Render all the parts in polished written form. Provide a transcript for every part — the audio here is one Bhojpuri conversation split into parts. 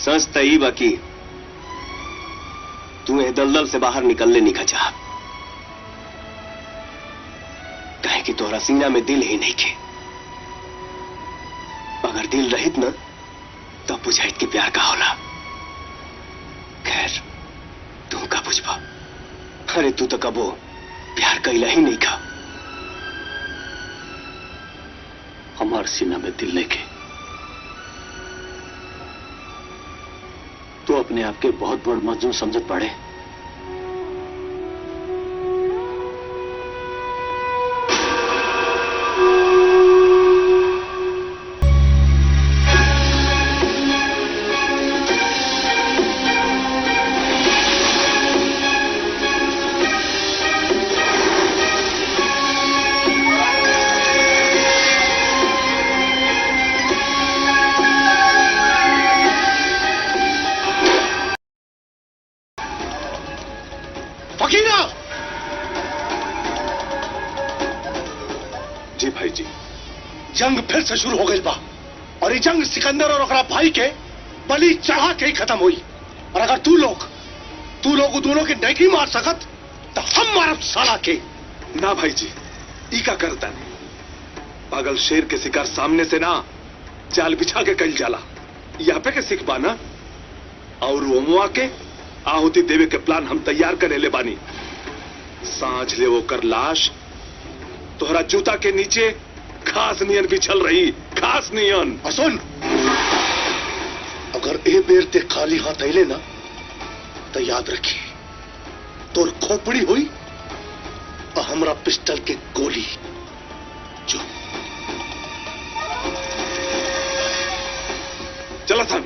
सच तई बाकी तू ए दलदल से बाहर निकलने नहीं चाह, कहे कि तोहरा सीना में दिल ही नहीं के। अगर दिल रहित न तो बुझाइत के प्यार का होला। खैर तू का बुझबा। अरे तू तो कबो प्यार कैला ही नहीं खा। हमार सीना में दिल नहीं के। तो अपने आप के बहुत बड़ मजनू समझत पड़े। जी भाई जी, जंग फिर से शुरू हो गई बा और ये जंग सिकंदर और ओकरा भाई के बलि चढ़ा के ही खत्म हुई। और अगर तू लोग दोनों के नहीं मार सकत तो हम मारब साला के। ना भाई जी, ई का करता नहीं। पागल शेर के शिकार सामने से ना जाल बिछा के कल जाला। यहाँ पे के सिख बाना और ओमुआ के आहुति देवे के प्लान हम तैयार करे ले बानी। सांझ ले वो कर लाश तोहरा जूता के नीचे घास नियन बिछल रही, घास नियन। और सुन, अगर ए बेर ते खाली हाथ अले ना तो याद रखी तोर खोपड़ी हुई और हमरा पिस्टल के गोली। जो चला सन।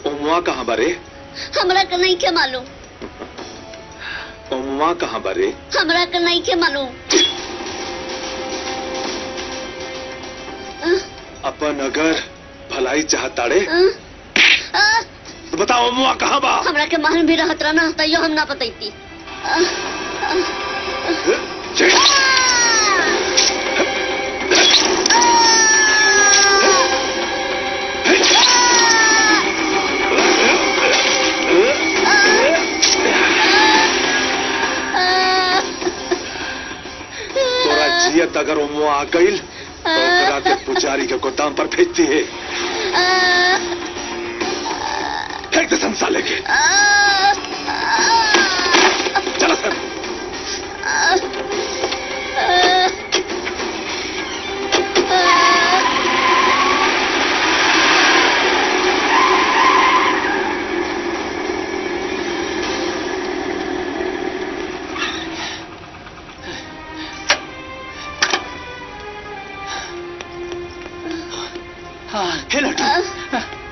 ओमुआ कहां बारे? हमरा का नहीं के मालूम। ओमुआ कहां बारे? हमरा का नहीं के मालूम। अपन अगर भलाई चाहताड़े तो बताओ ओमुआ कहां बा? हमरा के महल भी रहत रहना तैयो हम ना बतैती। जियत अगर ओमुआ आ गई तो ओकरा के पुजारी के गोदाम पर भेजती है। फेंक दे संसाले के। चलो सर।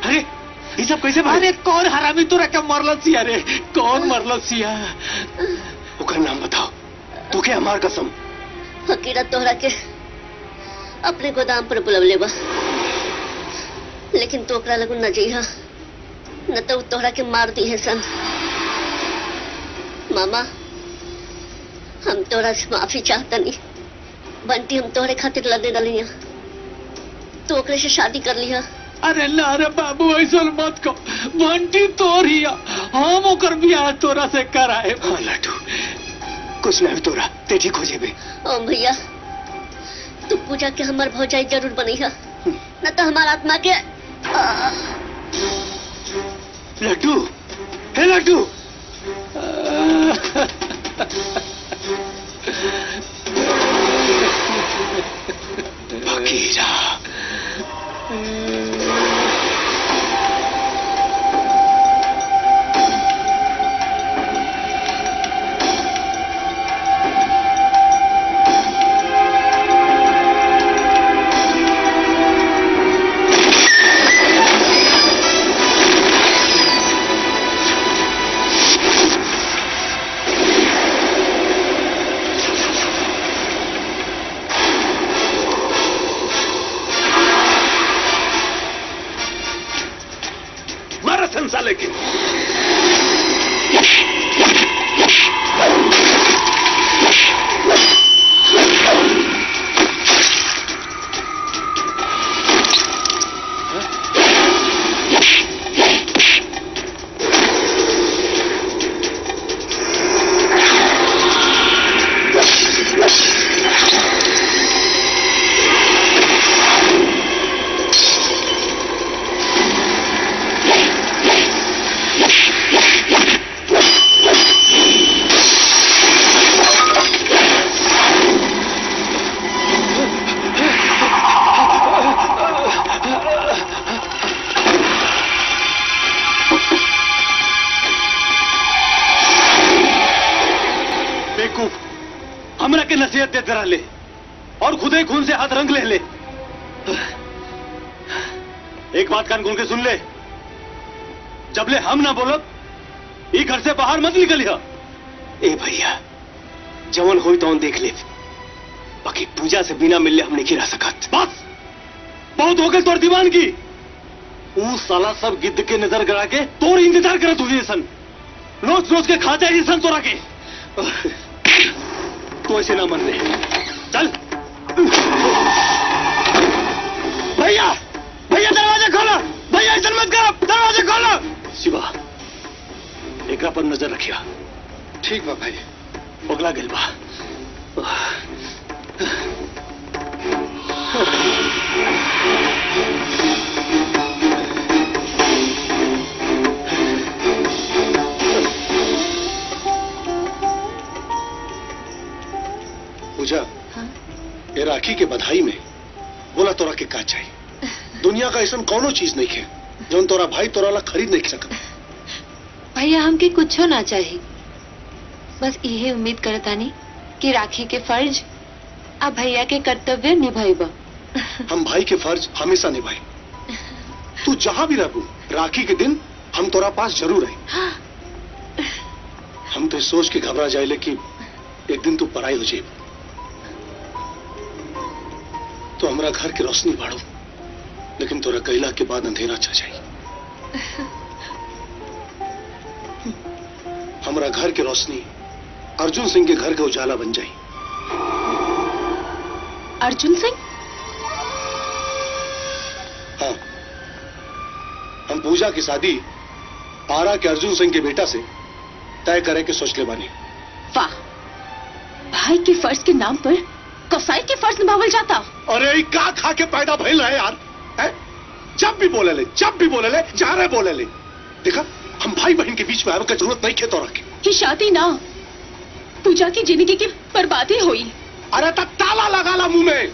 अरे ये सब कैसे भाई? अरे कौन हरामी तो रकम मरल सिया रे? कौन मरल सिया? ओकर नाम बताओ। तो क्या हमार कसम? फकीरा तोहरा के अपने गोदाम पर बुलवले बा, लेकिन तो ओकरा लगू न जइहा न तो तोहरा के मार दी है सन। मामा हम तोहरा से माफी चाहतनी। बंटी हम तोहरे खातिर लड़ने डलिया, तो ओकरे से शादी कर लिया। अरे ना रे बाबू ऐसा मत को। बंटी तोरिया हम ओकर बियाह तोरा से कराए। हाँ लाडू, कुछ ना तोरा ते ठीक हो जेबे। ओ भैया तू पूजा के हमार भौजाई जरूर बनिहा, न तो हमार आत्मा के। लड्डू, हे लड्डू। बेवकूफ हमरा के नसीहत देते रहले और खुदे खून से हाथ रंग ले। एक बात कान खोल के सुन ले, जबले हम ना बोलब ये घर से बाहर मत निकलिया। ए भैया, जवन होई तो देख ले, बाकी पूजा से बिना मिलने हम नहीं रह सकत। बस बहुत हो गई तोर दीवान की। ऊ साला सब गिद्ध के नजर गड़ा के तोर इंतजार करत हुई सन, रोज रोज के खा जाए सन तोरा के। तो ऐसे ना मन ले, चल। भैया भैया दरवाजा खोलो, भैया ऐसा मत करो, दरवाजा खोलो। शिवा एकरा पर नजर रखिया। ठीक बा भाई। पगला गेल बा। पूजा, ये राखी के बधाई में बोला तोरा के का चाहिए? दुनिया का ऐसा कौनो चीज नहीं है जो तोरा भाई तोरा ला खरीद नहीं सकता। भैया हमके कुछो ना चाहिए, बस यही उम्मीद करतानी कि राखी के फर्ज अब भैया के कर्तव्य निभाइबा। हम भाई के फर्ज हमेशा निभाए। तू जहां भी रहू, राखी के दिन हम तोरा पास जरूर रहे। हम तो सोच के घबरा जाए कि एक दिन तू पराई हो जाए, तो हमारा घर की रोशनी बाढ़ो, लेकिन तोरा कैला के बाद अंधेरा छा जाए। हमारा घर की रोशनी अर्जुन सिंह के घर का उजाला बन जाए। अर्जुन सिंह? हाँ, हम पूजा की शादी आरा के अर्जुन सिंह के बेटा से तय करे के सोच ले बानी। वाह, भाई के फर्ज के नाम पर कसाई के फर्ज निभावल जाता। अरे का खा के पैदा भइल रहे यार, है? जब भी बोले ले जा रहे बोले ले। देखा, हम भाई बहन के बीच में आने की जरूरत नहीं है तोरा के। ये शादी ना, पूजा की जिंदगी की बर्बादी हुई। अरे तब ताला लगा ला मुंह में,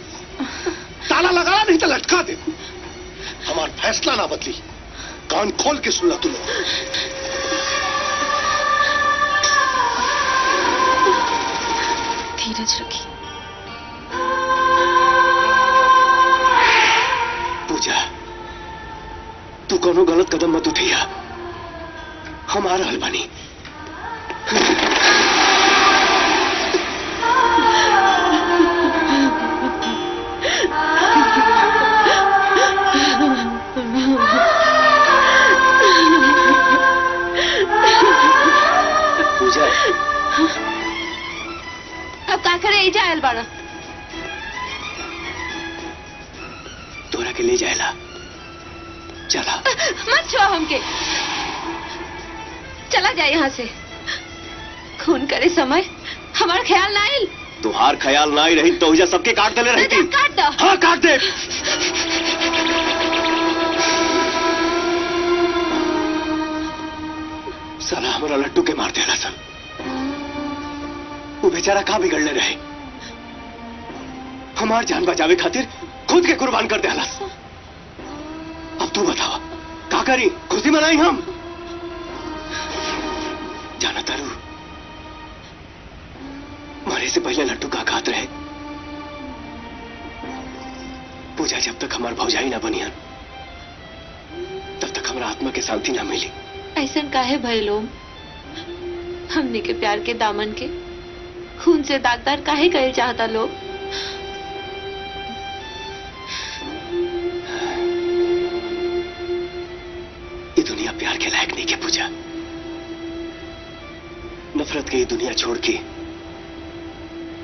ताला लगा ला, नहीं तो लटका दे। हमारा फैसला ना बदली, कान खोल के सुन ला तू लोग। धीरज रखी। पूजा, तू कोनो गलत कदम मत उठिया, हम आ रहल बानी। पूजा, अब का करे जायल बाड़ा? तोरा के ले जाएला, चला। मत छुआ हमके, चला जाए यहाँ से। खून करे समय हमारा ख्याल ना आयल। तुहार ख्याल ना ही रही तो उजा सबके काट दले रहती। काट दो। हाँ, काट दे। साला हमारा लट्टू के मार देला सन। वो बेचारा कहाँ बिगड़ने रहे, हमार जान बचावे खातिर खुद के कुर्बान कर देला। अब तू बतावा का करी? खुशी मनाई हम? जाना तारू, मरे से पहले लट्टू का घात रहे। पूजा जब तक हमार भौजाई ना बनियन, तब तक हमारा आत्मा के शांति ना मिली। ऐसा काहे भय लोग? हमने के प्यार के दामन के खून से दागदार काहे कहे चाहता लोग? ये दुनिया प्यार के लायक नहीं के पूजा। नफरत के ये दुनिया छोड़ के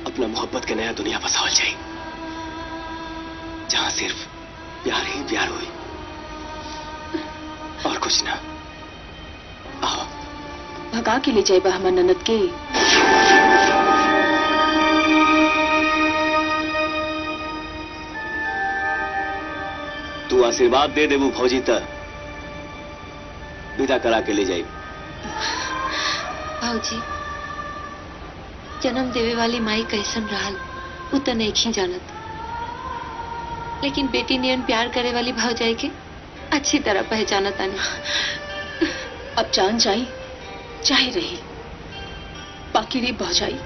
अपना मोहब्बत के नया दुनिया बसावल जाए, जहां सिर्फ प्यार ही प्यार हुई और कुछ ना। आओ, भगा के ले जाए हमार ननद के। तू आशीर्वाद दे देबू फौजी त विदा करा के ले जाए। भाऊजी, जन्म देवे वाली माई कैसन रहल उ तो नहीं जानत, लेकिन बेटी नियन प्यार करे वाली भौजाई के अच्छी तरह पहचानत आनी। अब जान जाई चाहे रही, बाकी रे भौजाई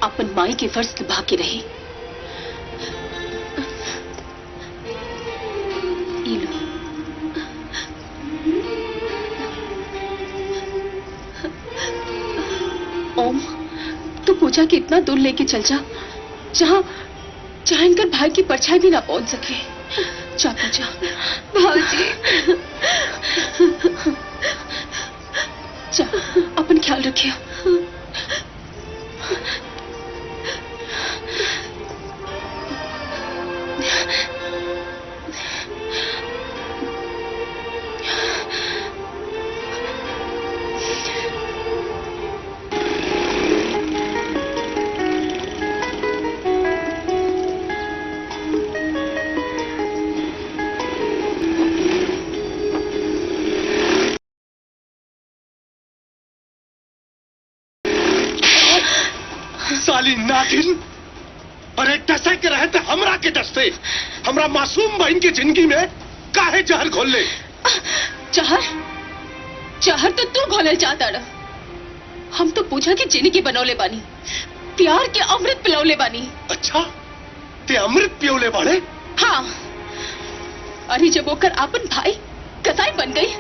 अपन माई के फर्ज निभा के रही। ई लो। ओम, तू पूजा के इतना दूर लेके चल जा जहां जहां इनकर भाई की परछाई भी ना पहुंच सके। जा पूजा। भाजी, जा, अपन ख्याल रखियो। साली नागिन, अरे डसे के रहते हमरा के डसते, हमरा मासूम बहन की जिंदगी में काहे जहर घोल ले। जहर? जहर तो तू घोले चाहता रहा। हम तो पूजा की जिंदगी बनौले बानी, प्यार के अमृत पिलौले बानी। अच्छा, ते अमृत पियोले बाड़े? हाँ, अरे जब ओकर आपन भाई कसाई बन गई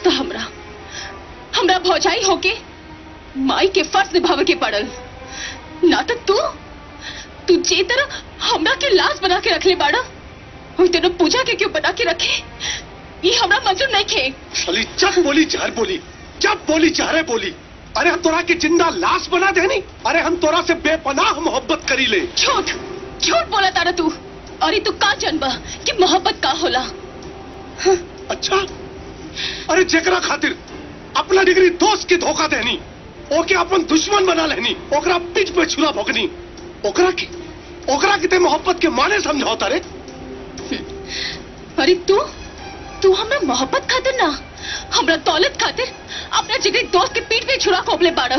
तो हमरा भौजाई होके माई के फर्ज निभावे के पड़ल। ना तो तू जे तरह हमरा के लाश बना के रख ले बाड़ा, और तेरे पूजा के क्यों बना के रखे, ये हमरा मंजूर नहीं खे। साली जब बोली जहर बोली, जब बोली जहरे बोली। अरे हम तोरा के जिंदा लाश बना देनी? अरे हम तोरा से बेपनाह मोहब्बत करी ले। झूठ झूठ बोला तारा तू। अरे तू का जानबा कि मोहब्बत का होला? अच्छा, अरे जेकरा खातिर अपना डिग्री दोस्त के धोखा देनी, ओके अपन दुश्मन बना लेनी, ओकरा पीठ पे छुरा भोगनी, ओकरा के ते मोहब्बत के माने समझौता रे? अरे तू हमरा मोहब्बत खातिर ना, हमरा दौलत खातिर अपना जिगरी दोस्त के पीठ पे छुरा खोपले बाड़ा।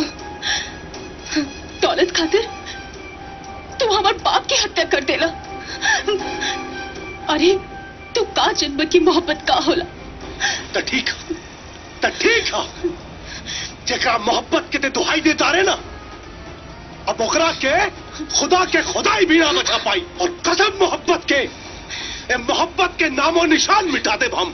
दौलत खातिर तू हमार बाप की हत्या कर देला। अरे तू का जन्म की मोहब्बत का होला? तो ठीक है, जेकरा मोहब्बत के ते दुहाई देता रे ना, अब ओकरा के खुदा के खुदाई भी ना बचा पाई। और कसम मोहब्बत के, मोहब्बत के नामो निशान मिटा दे हम।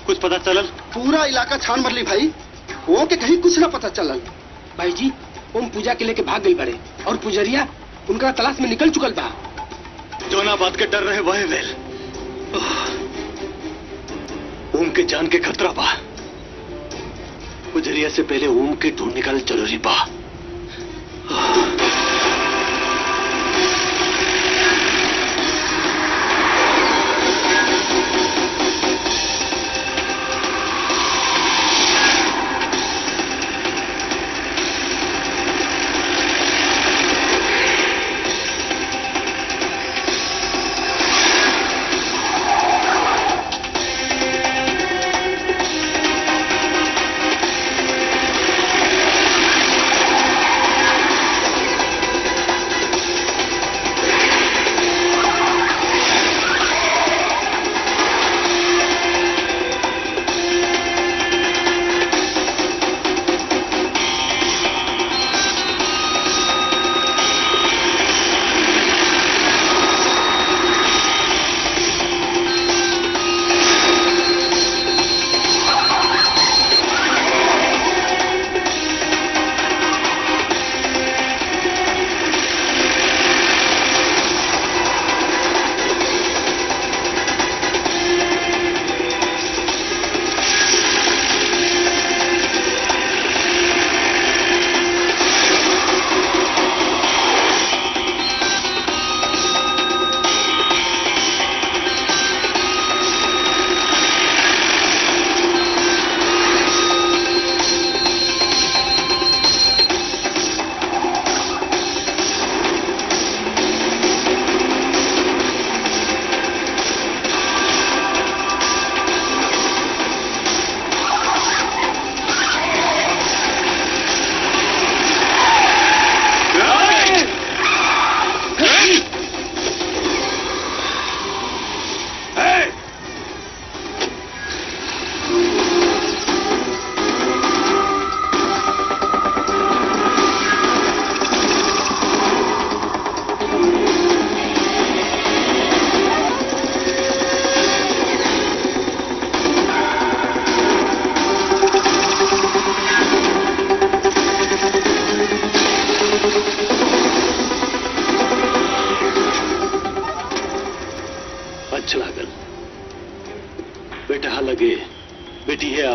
कुछ पता चलल? पूरा इलाका छान मरली भाई, वो के कहीं कुछ ना पता चलल। भाई जी, ओम पूजा के लेके भाग गई बड़े, और पुजरिया उनका तलाश में निकल चुकल बा। जोना बात के डर रहे वही वेल। ओम के जान के खतरा बा। पुजरिया से पहले ओम के ढूंढ निकाल जरूरी बा।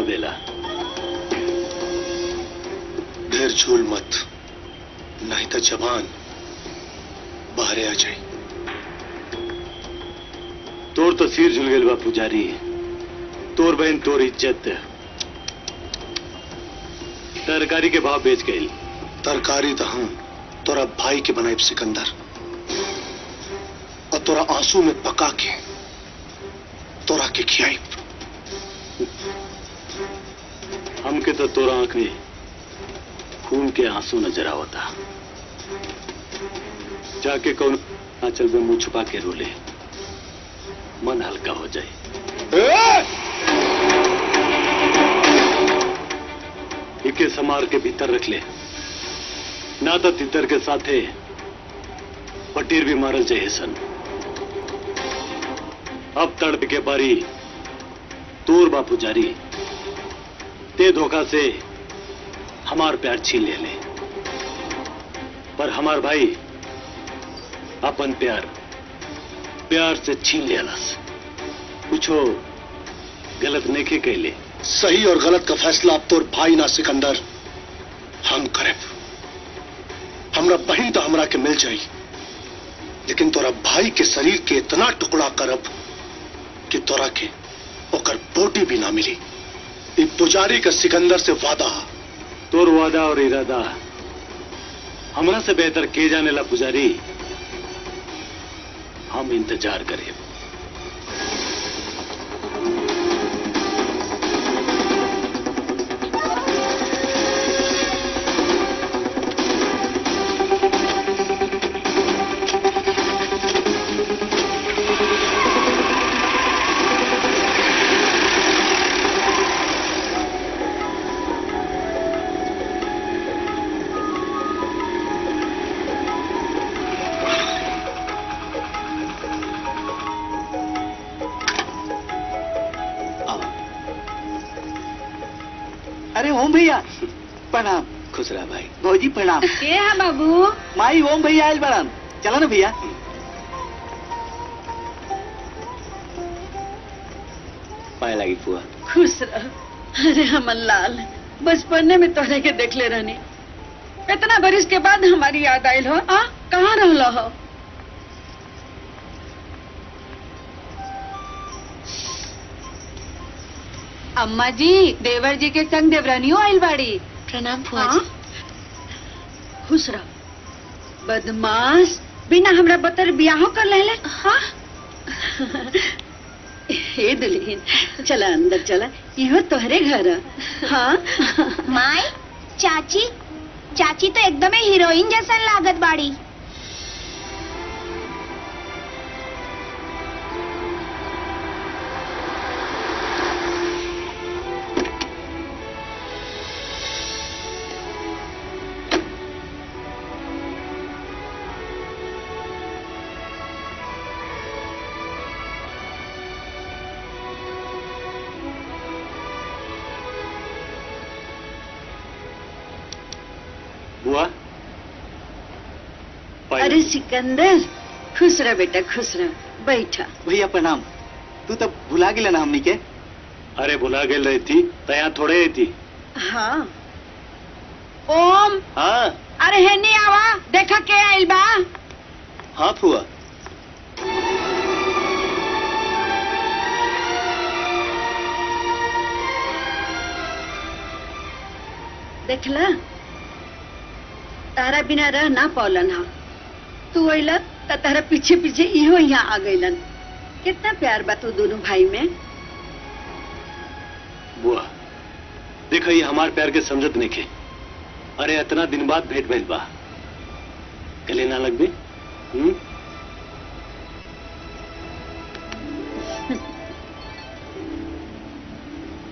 बेला। ढेर झूल मत, नहीं तो जवान बाहरे आ जाए। तोर तो सिर झुल गए बा पुजारी, तोर बहन तोर इज्जत तरकारी के भाव बेच गई। तरकारी तो हम तोरा भाई के बनाए सिकंदर, और तोरा आंसू में पका के तोरा के खियाई। हमके तो तोरा आंख में खून के आंसू नजर आवता। जाके कौन आंचल में मुंह छुपा के रोले, मन हल्का हो जाए। इके समार के भीतर रख ले, ना तो तितर के साथे पटीर भी मारल जाए सन। अब तड़प के बारी तोर बा पुजारी, ते धोखा से हमार प्यार छीन ले ले, पर हमार भाई अपन प्यार से छीन लेलस। कुछो गलत नहीं कैले। सही और गलत का फैसला अब तोर भाई ना सिकंदर हम करे। हमरा बहन तो हमरा के मिल जाई, लेकिन तोरा भाई के शरीर के इतना टुकड़ा करब कि तोरा के ओकर बोटी भी ना मिली। ई पुजारी का सिकंदर से वादा। तोर वादा और इरादा हमरा से बेहतर के जाने ला पुजारी। हम इंतजार करें। अरे ओम भैया प्रणाम। खुश रहा भाई। भौजी प्रणाम। के है बाबू? माई ओम भैया आयल बड़ान, चला ना भैया। पाए लगी फुआ। खुश रह। अरे हमन लाल, बचपने में तोहरे के देख ले रहनी, इतना बरिस के बाद हमारी याद आयल हो। कहाँ रहलो हो? अम्मा जी, देवर जी के संग देवरानियों आइल बाड़ी। प्रणाम फुआ जी। खुश रह। बदमाश, बिना हमरा बतर बियाहो कर लेले। हाँ हे दुल्हन, चला अंदर चला, इहो तोहरे घर। हाँ माई, चाची तो एकदम हीरोइन जैसन लागत बाड़ी। बुआ, अरे सिकंदर, खुश रह बेटा, खुश रह। बैठा। भैया प्रणाम। तू तो भुला गिला ना हमनी के। अरे भुला गेल रही थी, तया थोड़े थी। हाँ ओम। हाँ अरे हेनी आवा, देखा के आइल बा। हाँ फुआ। देखला, तारा बिना रह ना पौलन। हा तू अइला त तारा पीछे पीछे इहो यहाँ आ गइलन। कितना प्यार बा तू दोनों भाई में। बुआ देखो, ये हमार प्यार के समझत नहीं के। अरे इतना दिन बाद भेंट भइल बा, गले ना लग बे।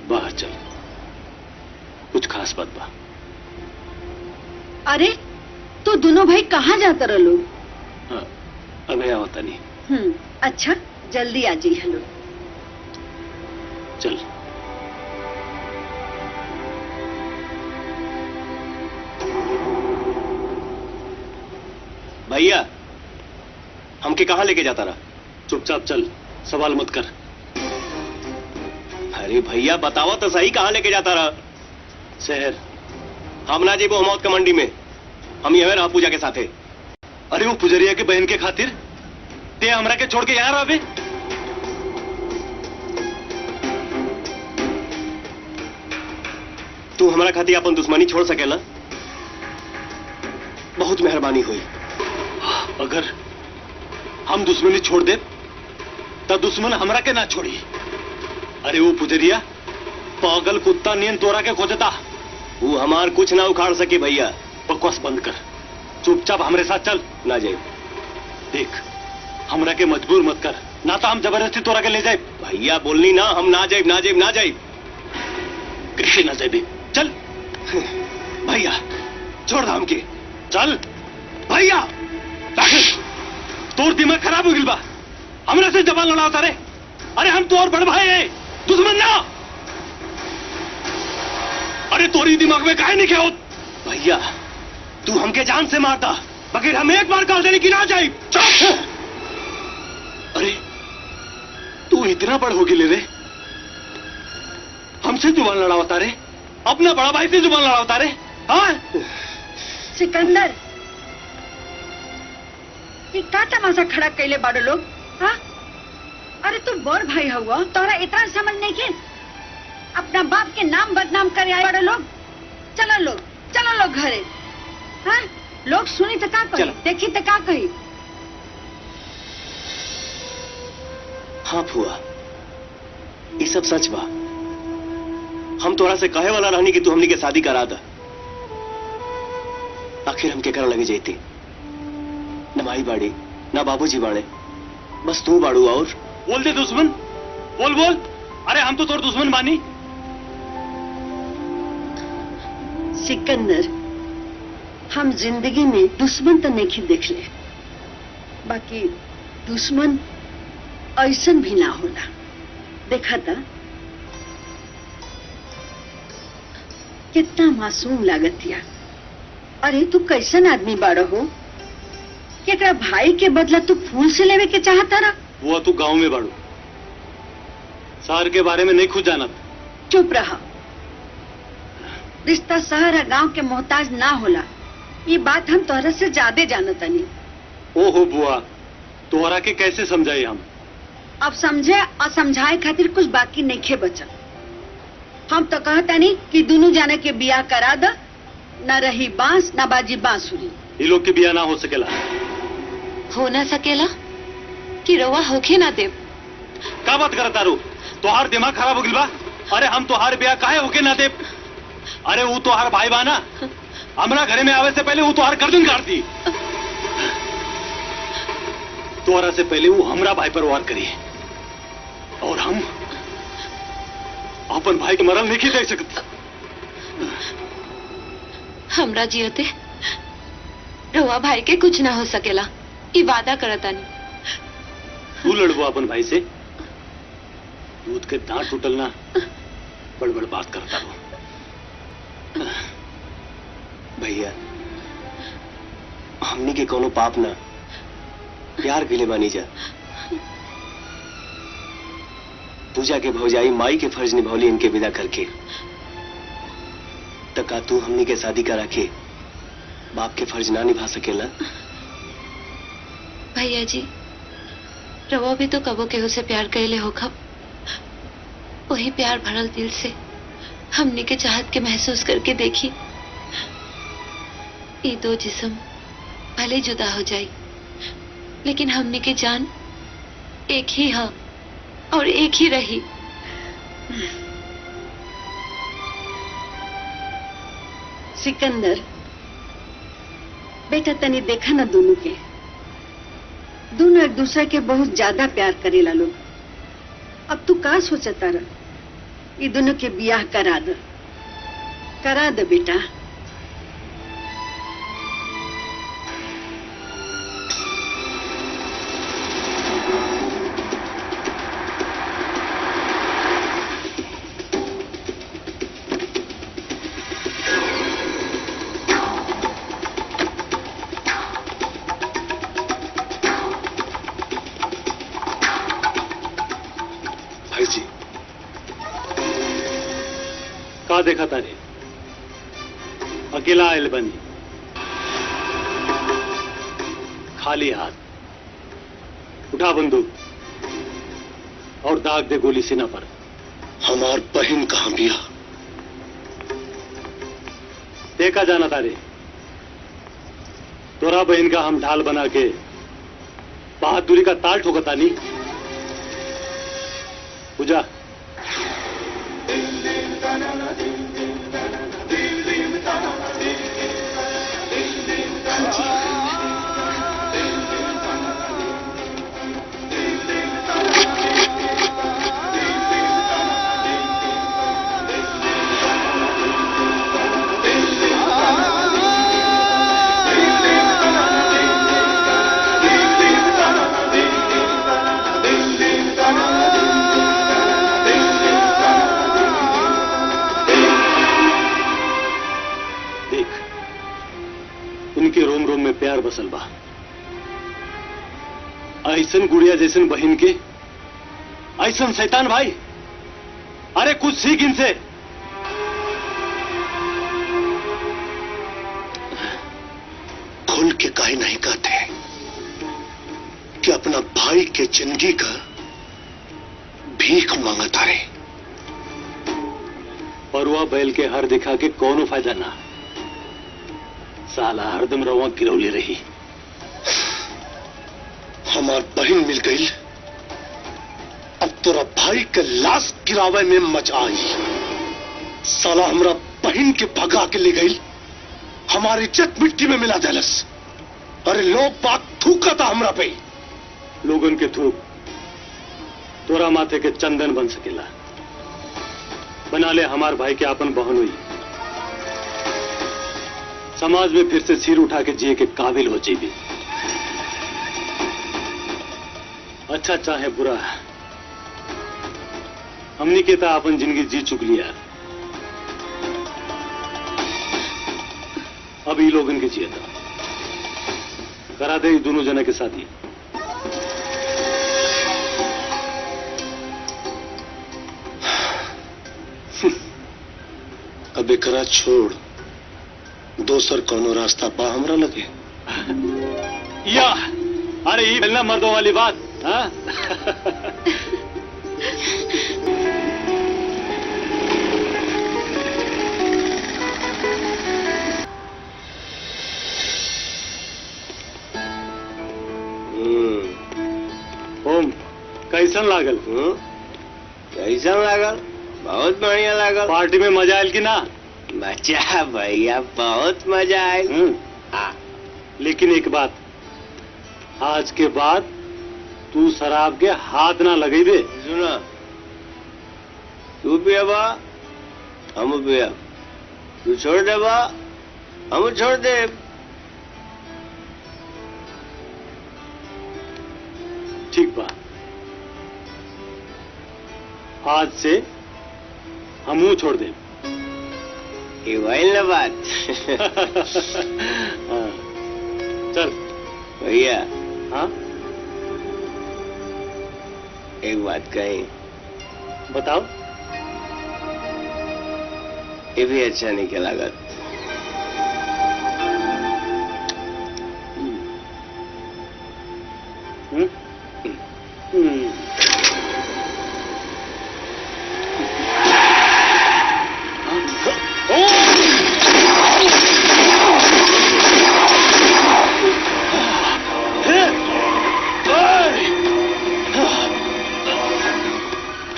बाहर चल, कुछ खास बात बा। अरे तो दोनों भाई कहाँ जाता रहो? अबे आवता नहीं। अच्छा, जल्दी आ जाइए। हेलो चल। भैया, हमके कहाँ लेके जाता रहा? चुपचाप चल, सवाल मत कर। भाई अरे भैया बताओ तो सही, कहाँ लेके जाता रहा? शहर। हम ना जेबो मौत का मंडी में, हम ये रहा पूजा के साथे। अरे वो पुजरिया के बहन के खातिर ते हमरा के छोड़ के यहाँ रहे? तू हमारा खातिर अपन दुश्मनी छोड़ सकेला? बहुत मेहरबानी हुई। अगर हम दुश्मनी छोड़ दे तो दुश्मन हमरा के ना छोड़ी। अरे वो पुजरिया पागल कुत्ता नींद तोरा के खोजता। वो हमार कुछ ना उखाड़ सके भैया। बकवास बंद कर, चुपचाप हमरे साथ चल। ना जाए। देख हमरा के मजबूर मत कर, ना तो हम जबरदस्ती तोरा के ले जाए। भैया बोलनी ना, हम ना जाए ना जाए ना जाए। कैसे ना जाए? चल भैया छोड़ दाम के। चल भैया। तोर दिमाग खराब हो गिल बा, हमरा से जबान लड़ाता रे। अरे हम तो और बड़ भाई है, दुश्मन ना। अरे तोरी दिमाग में काहे नहीं खेत? भैया तू हमके जान से मारता, बगैर हम एक बार कह देने की ना जाए। अरे तू इतना बड़ हो गिले रे, हमसे जुबान लड़ावता रे, अपना बड़ा भाई से जुबान लड़ावता रे। हाँ सिकंदर, ये का तमाशा खड़ा कैले बाड़ो लोग? हाँ अरे तू बड़ भाई हुआ, तोरा इतना समझ नहीं के अपना बाप के नाम बदनाम करे आए बड़े लोग। चलो लोग घरे। हाँ लोग सुनी तो का कही, देखी तो का कही। हाँ फुआ, ये सब सच बा। हम तोरा से कहे वाला रहनी कि तू हमनी के शादी करा दा। आखिर हम के कर लगे जाती। न माई बाड़ी ना बाबूजी बाड़े, बस तू बाड़ू। और बोल दे दुश्मन, बोल बोल। अरे हम तो तोर दुश्मन बानी। सिकंदर, हम जिंदगी में दुश्मन तो नहीं देख ले, बाकी दुश्मन ऐसन भी ना होला। देखा था कितना मासूम लागतिया। अरे तू कैसन आदमी बाड़ा हो कि एकरा भाई के बदला तू फूल से लेवे के चाहता रहा? वो तू गांव में बाड़ू, शहर के बारे में नहीं खुद जानत। चुप रहा। रिश्ता शहर और गांव के मोहताज ना होला, ये बात हम तोहरा से ज्यादा जानतानी। ओहो बुआ, तोहरा के कैसे समझाए हम? अब समझे और समझाए खातिर कुछ बाकी नहीं खे बचल। हम तो कहतानी कि दोनों जाने के बियाह करा द, न रही बांस न बाजी बांसुरी। ये लोग के बियाह ना हो सकेला। हो ना सकेला कि रवा होके ना देव? का बात करता रू? तोहार दिमाग खराब हो गिल बा? अरे हम तोहार ब्याह काहे होके ना देव? अरे वो तोहार भाई बा ना, हमरा घरे में आवे से पहले वो तोहार गर्दन काट दी। तोहरा से पहले वो हमरा भाई पर वार करी, और हम अपन भाई के मरल नहीं देख सकते। हमरा जियते रवा भाई के कुछ ना हो सकेला, ये वादा करतानी। तू लड़बो अपन भाई से? दूध के दांत टूटल ना बड़ बात करता हो। भैया हमनी के कोनो पाप ना, प्यार के लिए बानी जा। पूजा के भौजाई माई के फर्ज निभौली इनके विदा करके, तका तू हमनी के शादी करा के बाप के फर्ज ना निभा सकेला? भैया जी, रवा भी तो कबो केहू से प्यार कैले हो खब, वही प्यार भरल दिल से हमनी के चाहत के महसूस करके देखी। ये दो जिस्म भले जुदा हो जाए, लेकिन हमनी के जान एक ही है और एक ही रही। सिकंदर बेटा, तनी देखा ना दोनों के, दोनों एक दूसरे के बहुत ज्यादा प्यार करेला लोग। अब तू का सोचता रह? ये दोनों के बियाह करा दे बेटा। भाई जी, देखा तारे, अकेला आयल बनी, खाली हाथ, उठा बंदूक और दाग दे गोली सीना पर। हमार बहन कहां बिया? देखा जाना तारे, तोरा बहन का हम ढाल बना के बहादुरी का ताल ठोकता नहीं। पूजा उनके रोम रोम में प्यार बसल बा। ऐसन गुड़िया जैसन बहन के ऐसन शैतान भाई, अरे कुछ सीख इनसे। खुल के काहे नहीं कहते कि अपना भाई के जिंदगी का भीख मांगता रहे? परुआ बैल के हर दिखा के कौनो फायदा ना, साला हरदम रवा गिरौली रही। हमार बहन मिल गई, अब तोरा भाई के लाश गिरावे में मजा आई। साला हमरा बहन के भगा के ले गई, हमारी इज्जत मिट्टी में मिला देलस। अरे लोग बात थूका था हमरा पे। लोगन के थूक तोरा माथे के चंदन बन सकेला। बना ले हमार भाई के आपन बहन हुई, समाज में फिर से सिर उठा के जिए के काबिल हो जाएगी। अच्छा चाहे बुरा, हमनी के ता अपन जिंदगी जी चुक लिया, अब ये लोगन के जिए था करा दे दोनों जना के साथ ही। अब एकरा छोड़ दोसर कोनो रास्ता पा हमरा लगे? या अरे ये मिलना मर्दों वाली बात। हाँ? ओम कैसन लागल? कैसन लागल? बहुत बढ़िया लागल। पार्टी में मजा आयल कि ना? मजा भैया, बहुत मजा आयल। लेकिन एक बात, आज के बाद तू शराब के हाथ ना लगे दे। सुना, तू पियाबा हम पिया, तू छोड़ देबा हम छोड़ दे। ठीक बा, आज से हमू छोड़ दे। ये वही ना बात। चल भैया। हाँ एक बात कही, बताओ। ये भी अच्छा नहीं क्या लागत?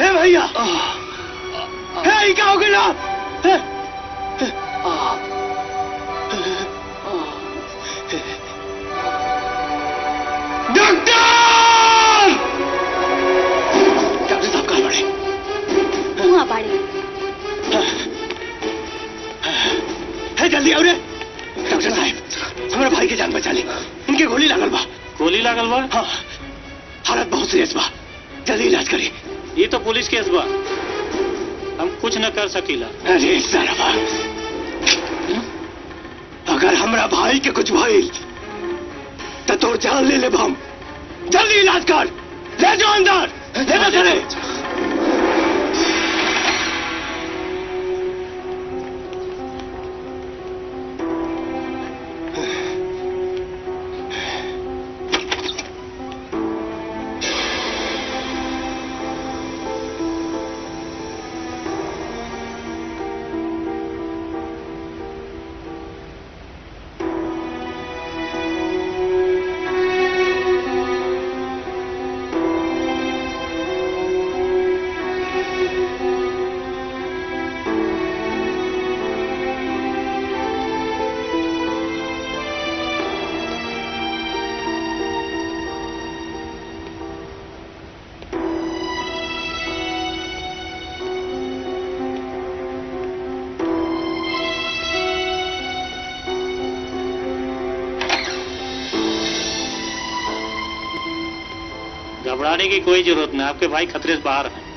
भैया क्या हो गया? डॉक्टर! डॉक्टर साहब कहाँ पड़े? वहाँ पड़े। है जल्दी आओ रे। डॉक्टर साहब हमारे भाई की जान बचा ली, इनके गोली लागल बा। गोली लागल बा? हाँ, हालत बहुत सीरियस बा, जल्दी इलाज करी। ये तो पुलिस केस बा, हम कुछ न कर सकीला। अरे सारा, अगर हमरा भाई के कुछ भइल तो तोर जान ले ले हम। जल्दी इलाज कर, ले जाओ अंदर, ले चले। घबराने की कोई जरूरत नहीं, आपके भाई खतरे से बाहर हैं।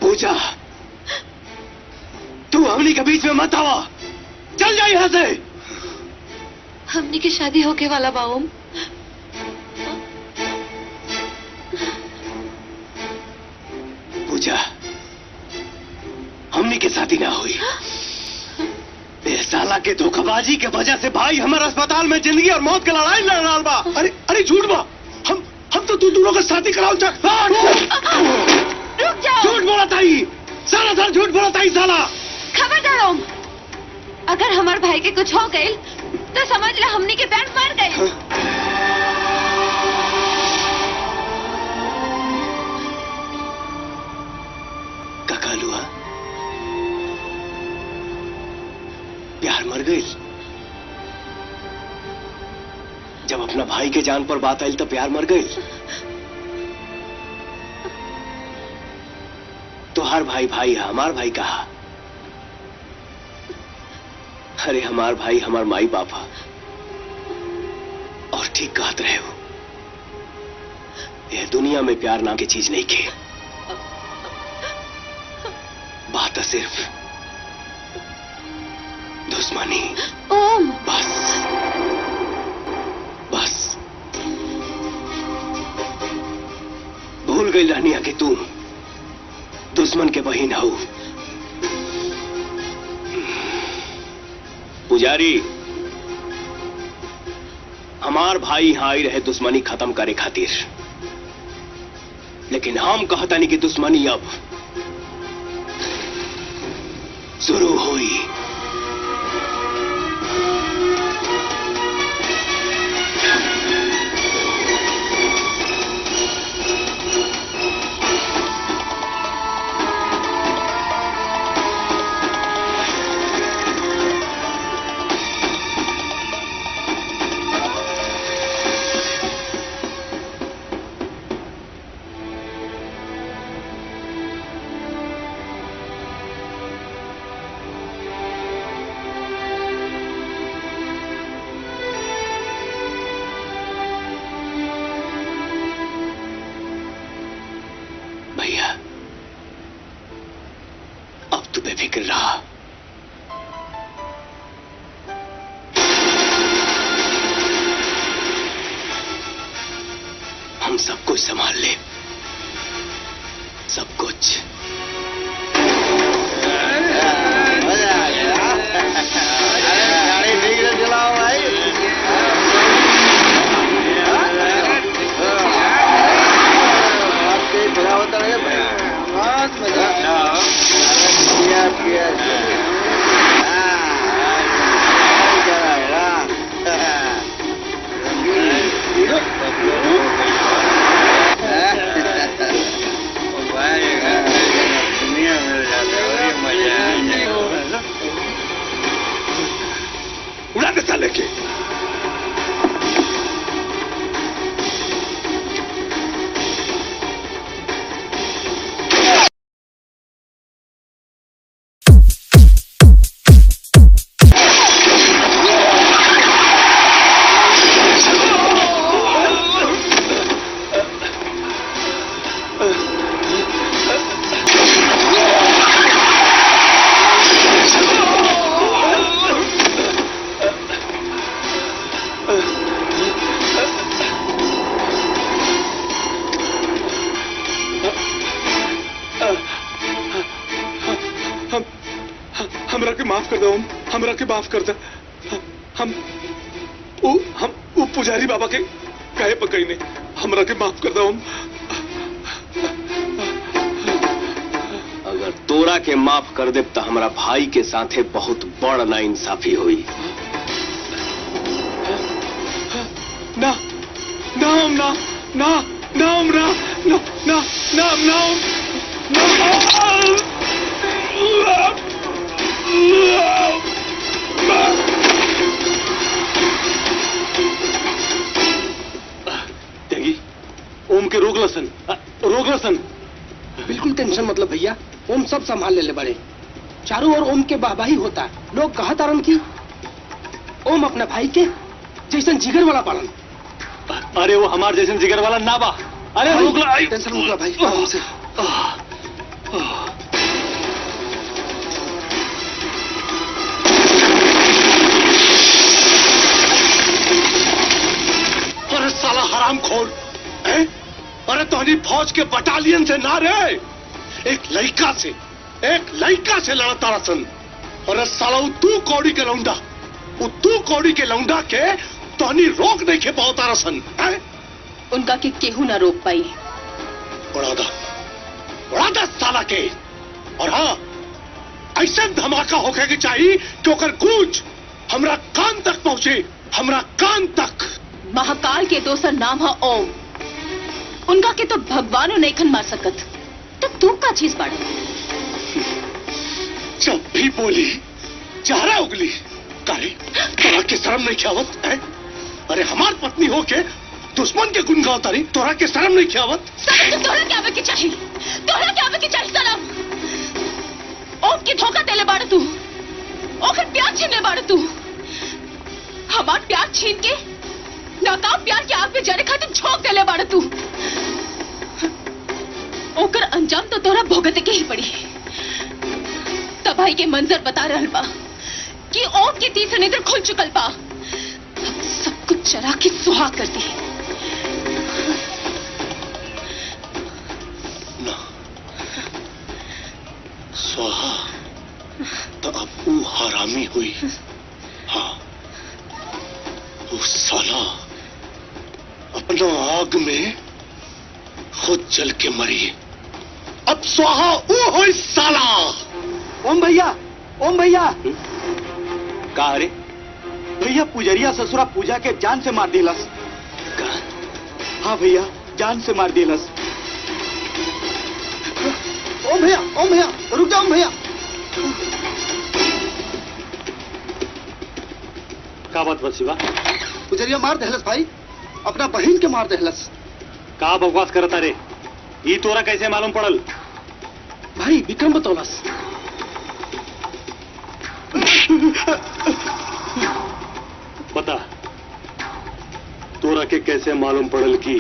पूजा, तू हमनी के बीच में मत आवा, चल जा यहाँ से। हमनी की शादी होके वाला बा ओम। पूजा, हमनी के शादी ना हुई। साला के धोखाबाजी के वजह से भाई हमारे अस्पताल में जिंदगी और मौत की लड़ाई लड़ रहा बा। अरे अरे झूठ बा, हम तो तू दोनों का शादी कराओ। रुक जाओ। झूठ बोला ताई, साला सर झूठ बोला ताई साला। खबरदार ओम, अगर हमारे भाई के कुछ हो गए तो समझ ले हमनी के बैंड मार गए। ककालुआ, प्यार मर गई। जब अपना भाई के जान पर बात आई तो प्यार मर गई। तो हर भाई भाई है, हमार भाई कहा। अरे हमार भाई हमार माई बाप है। और ठीक कहत रहे हो, यह दुनिया में प्यार नाम की चीज नहीं खे। बात है सिर्फ दुश्मनी। ओम, बस बस भूल गई रानिया कि तू दुश्मन के बहन हो। पुजारी, हमार भाई यहां आई रहे दुश्मनी खत्म करे खातिर, लेकिन हम कहता नहीं कि दुश्मनी अब शुरू हुई। भैया, अब तू बेफिक्र रहा। हम सब कुछ संभाल ले, सब कुछ। गाड़ी ठीक से चलाओ भाई। बहुत मजा। माफ कर दो ओम, हमरा के माफ कर दे। हम वो पुजारी बाबा के कहे पकई ने, हमरा के माफ कर दो ओम। अगर तोरा के माफ कर दे तो हमारा भाई के साथे बहुत बड़ ना इंसाफी हुई। ना ना ओम, ना ना ना ओम, ना ना ना ना ना ओम, त्यागी ओम के रोक लसन, रोक लसन। बिल्कुल टेंशन मतलब भैया, ओम सब संभाल ले बड़े। चारों ओर ओम के वाहवाही होता। लोग कहा तारन की ओम अपना भाई के जैसन जिगर वाला पालन। अरे वो हमार जैसन जिगर वाला ना बा। अरे रोक ला, टेंशन रोक ला भाई, आराम से। अरे साला हरामखोर, अरे तोहनी फौज के बटालियन से ना रे, एक लड़का से लड़ता रसन। अरे साला तू कौड़ी के लौंडा, तू कौड़ी के लौंडा के तोहनी रोक नहीं खे पाता रसन। उनका के केहू ना रोक पाई। उड़ा दा साला के। और हाँ, ऐसा धमाका होके के चाहिए कि ओकर गूंज हमरा कान तक पहुंचे, हमरा कान तक। महाकाल के दोसर नाम है ओम। उनका के तो भगवानों नहीं खन मार सकत, तो तू का चीज बाड़े। जब भी बोली चेहरा उगली करे, तोरा के शर्म नहीं खियावत है? अरे हमार पत्नी हो के दुश्मन के गुण गावत रही, तोरा के शर्म नहीं खियावत? तोरा क्या आवे के चाहिए? तोरा क्या आवे के चाहिए? सलाम ओम के धोखा देले बाड़ तू, ओकर प्यार छीनले बाड़ तू। हमार प्यार छीन के नाकाम प्यार के आग में जरे खातिर झोंक देले बाड़ तू। ओकर अंजाम तो तोरा भोगते के ही पड़ी। तबाही के मंजर बता रहल बा कि ओम के तीसरे नेत्र खुल चुकल बा। अब सब कुछ चरा के सुहा कर दी। ना स्वाहा तो अब वो हरामी हुई। हाँ, वो साला अपना आग में खुद जल के मरी। अब स्वाहा वो हो साला। ओम भैया, ओम भैया। का रे भैया पुजरिया ससुरा पूजा के जान से मार दिलस। हाँ भैया, जान से मार दिलस। ओम भैया रुक जाओ भैया। का बात बा शिवा? पुजरिया मार दहलस भाई, अपना बहन के मार दहलस। का बकवास करता रे? ई तोरा कैसे मालूम पड़ल? भाई विक्रम बतौलस। बता तोरा के कैसे मालूम पड़ल कि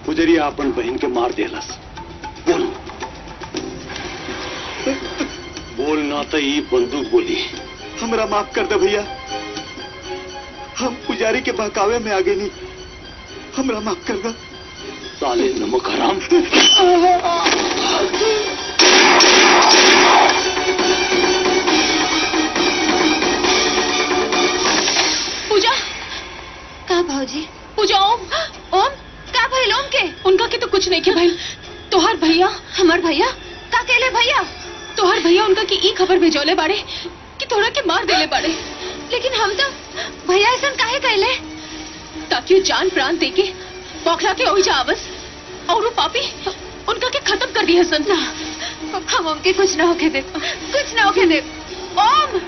पुजरिया अपन बहन के मार देलस? बोल बोल ना तो ई बंदूक बोली। हमरा माफ कर दे भैया, हम पुजारी के बहकावे में आगे नहीं, हमरा माफ कर दे। साले नमक हराम। पूजा का भाजी? पूजा ओम का भाई लोम के? उनका के तो कुछ नहीं के भाई। तोहार भैया, हमार भैया का कहले भैया? तोहार भैया उनका की ई खबर भेजौले बाड़े कि तोरा के मार देले बाड़े। लेकिन हम तो भैया ऐसा काहे कहले? ताकि जान प्राण देके बौखला के ओई जावस और वो पापी उनका के खत्म कर दी हसन। हम उनके कुछ ना होके दे, कुछ ना होके दे। ओम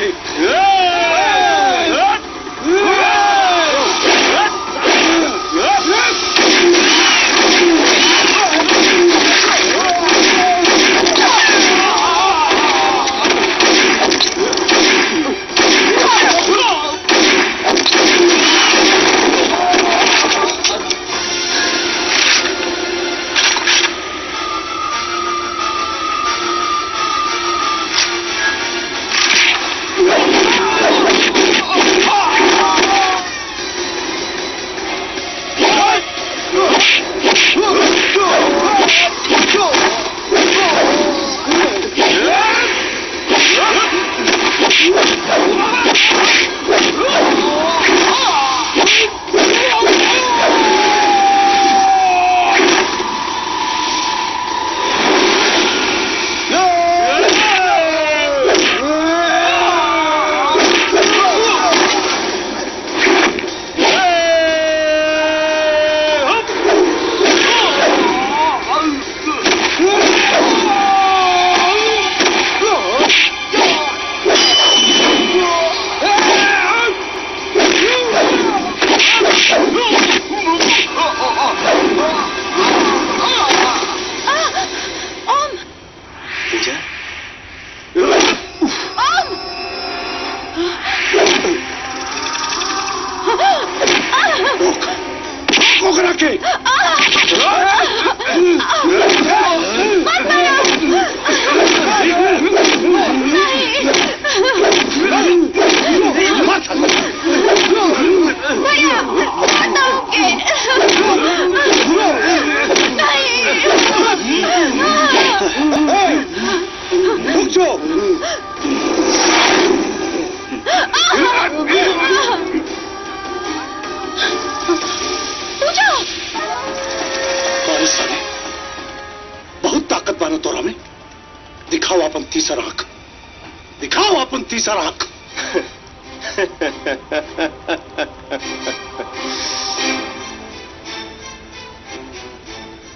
के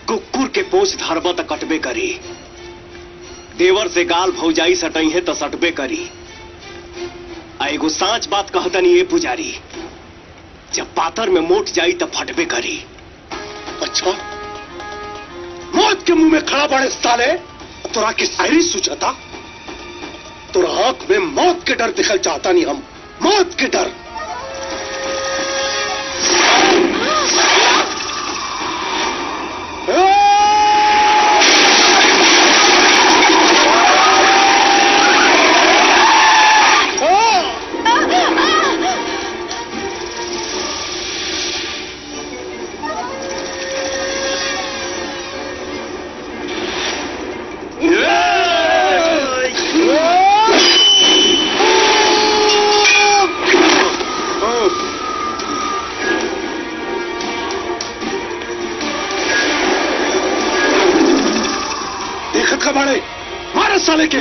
कुकुर के पोछ धरबा त कटबे करी, देवर से गाल भौजाई सटई है तो सटबे करी। एगो सांच बात कहतनी ये पुजारी, जब पातर में मोट जाई तो फटबे करी। अच्छा, मौत के मुंह में खड़ा बड़े साले, तोरा की शायरी सूझता? तोरा आंख में मौत के डर दिखल चाहता नहीं हम, मौत के डर। मारे साले के।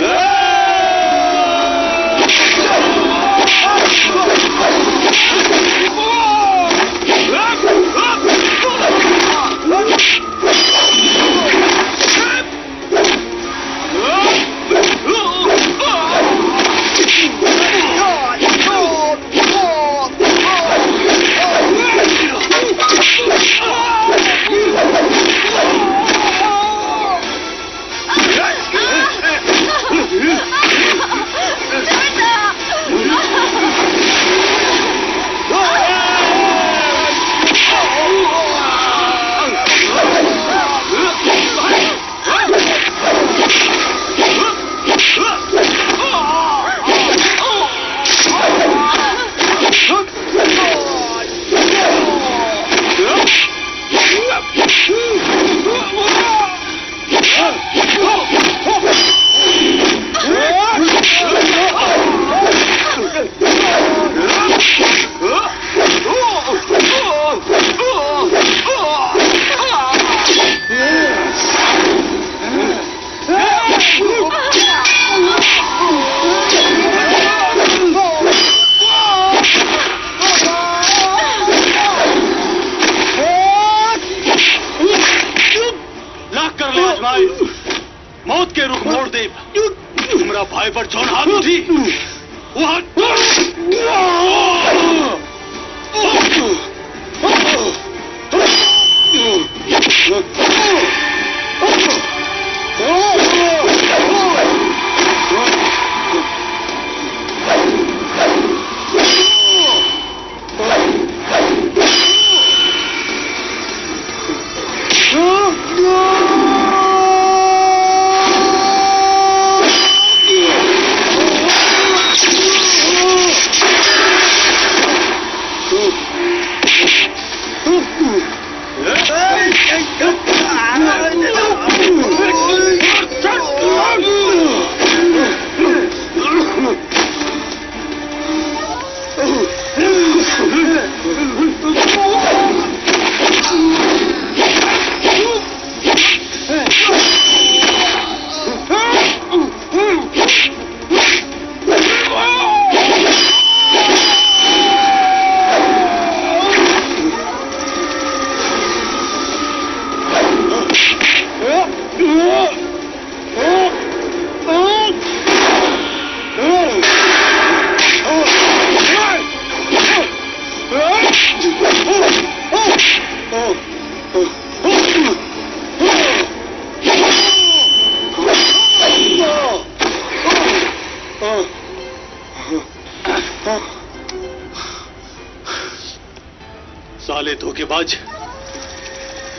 साले धोखेबाज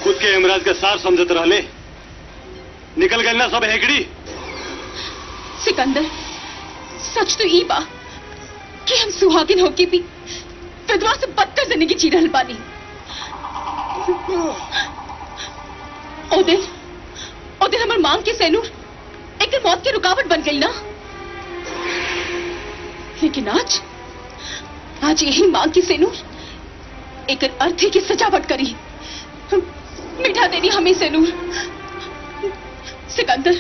खुद के इमराज का सार समझत रहले, निकल गए ना सब हेकड़ी। सिकंदर, सच तो ई बा कि हम सुहागिन होके भी विधवा से बदतर जिंदगी जी रहल बानी। ओ दिन हमर मांग के सैनूर एक मौत की रुकावट बन गई ना, लेकिन आज यही मांग की सैनूर एक अर्थी की सजावट करी, मिटा देनी हमें सैनूर। सिकंदर,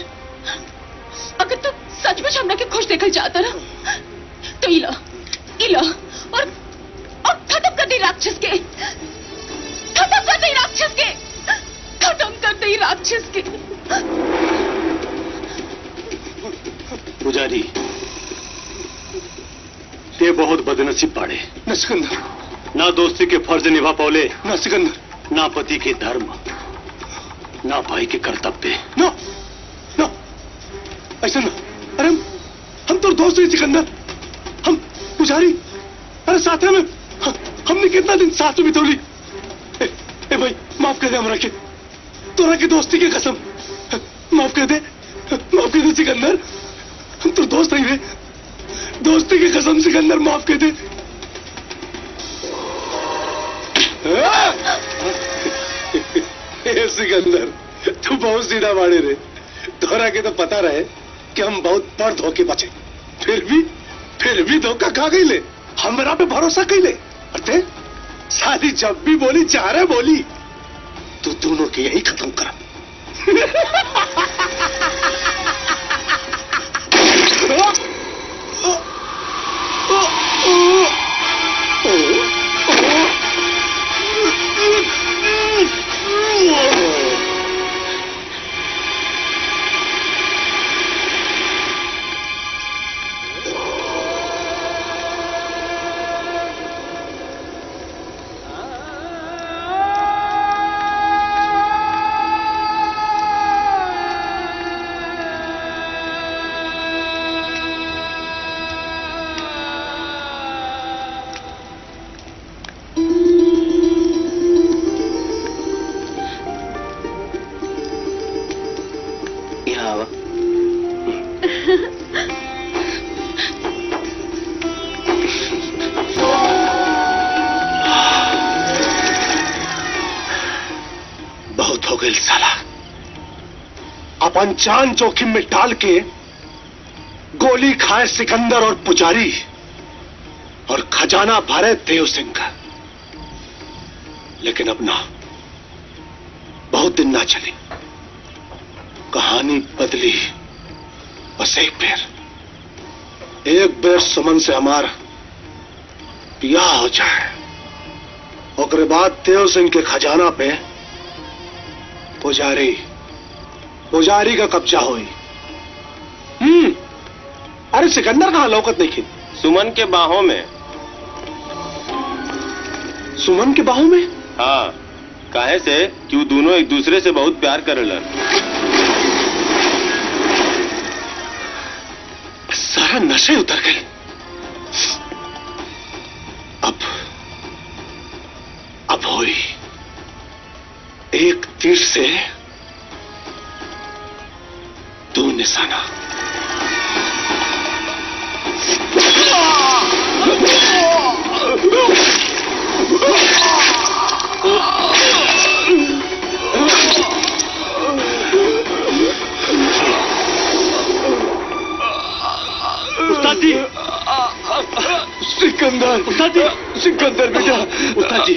अगर तू सचमुच हमरा के खुश देखल चाहता ना तो इला और खत्म कर दे राक्षस के, खत्म कर दे राक्षस के, खत्म कर दे राक्षस के। पुजारी, ते बहुत बदनसीब पाड़े। न सिकंदर, ना दोस्ती के फर्ज निभा पौले, न सिकंदर, ना पति के धर्म, ना भाई के कर्तव्य। नो नो, ऐसा ना। अरे हम तो दोस्त हैं सिकंदर, हम पुजारी, अरे साथ में हमने कितना दिन साथ में बितौली। ए भाई, माफ कर दे हमरा के, तोरा की दोस्ती की कसम, माफ कर दे सिकंदर, हम तो दोस्त हैं, दोस्ती की कसम सिकंदर, माफ कर दे। सिकंदर, तू बहुत सीधा बाड़े रे, तोरा के तो पता रहे कि हम बहुत बड़ धोखे बचे, फिर भी धोखा खा गई ले, हमरा पे भरोसा कैले। अरे साली जब भी बोली जा रहे बोली, तू दोनों के यही खत्म कर। अपन जान जोखिम में डाल के गोली खाए सिकंदर और पुजारी, और खजाना भरे देव सिंह का। लेकिन अब ना, बहुत दिन ना चली, कहानी बदली। बस एक बेर सुमन से हमार ब्याह हो जाए, और बाद देव सिंह के खजाना पे पुजारी का कब्जा हुई। अरे सिकंदर कहां लौकत नहीं खी, सुमन के बाहों में। सुमन के बाहों में? हाँ, काहे से कि वो दोनों एक दूसरे से बहुत प्यार करेलन। सारा नशे उतर गए। अब होई एक तीर से दो निशाना। उस्ताद जी, सिकंदर। उस्ताद जी, सिकंदर बेटा। उस्ताद जी,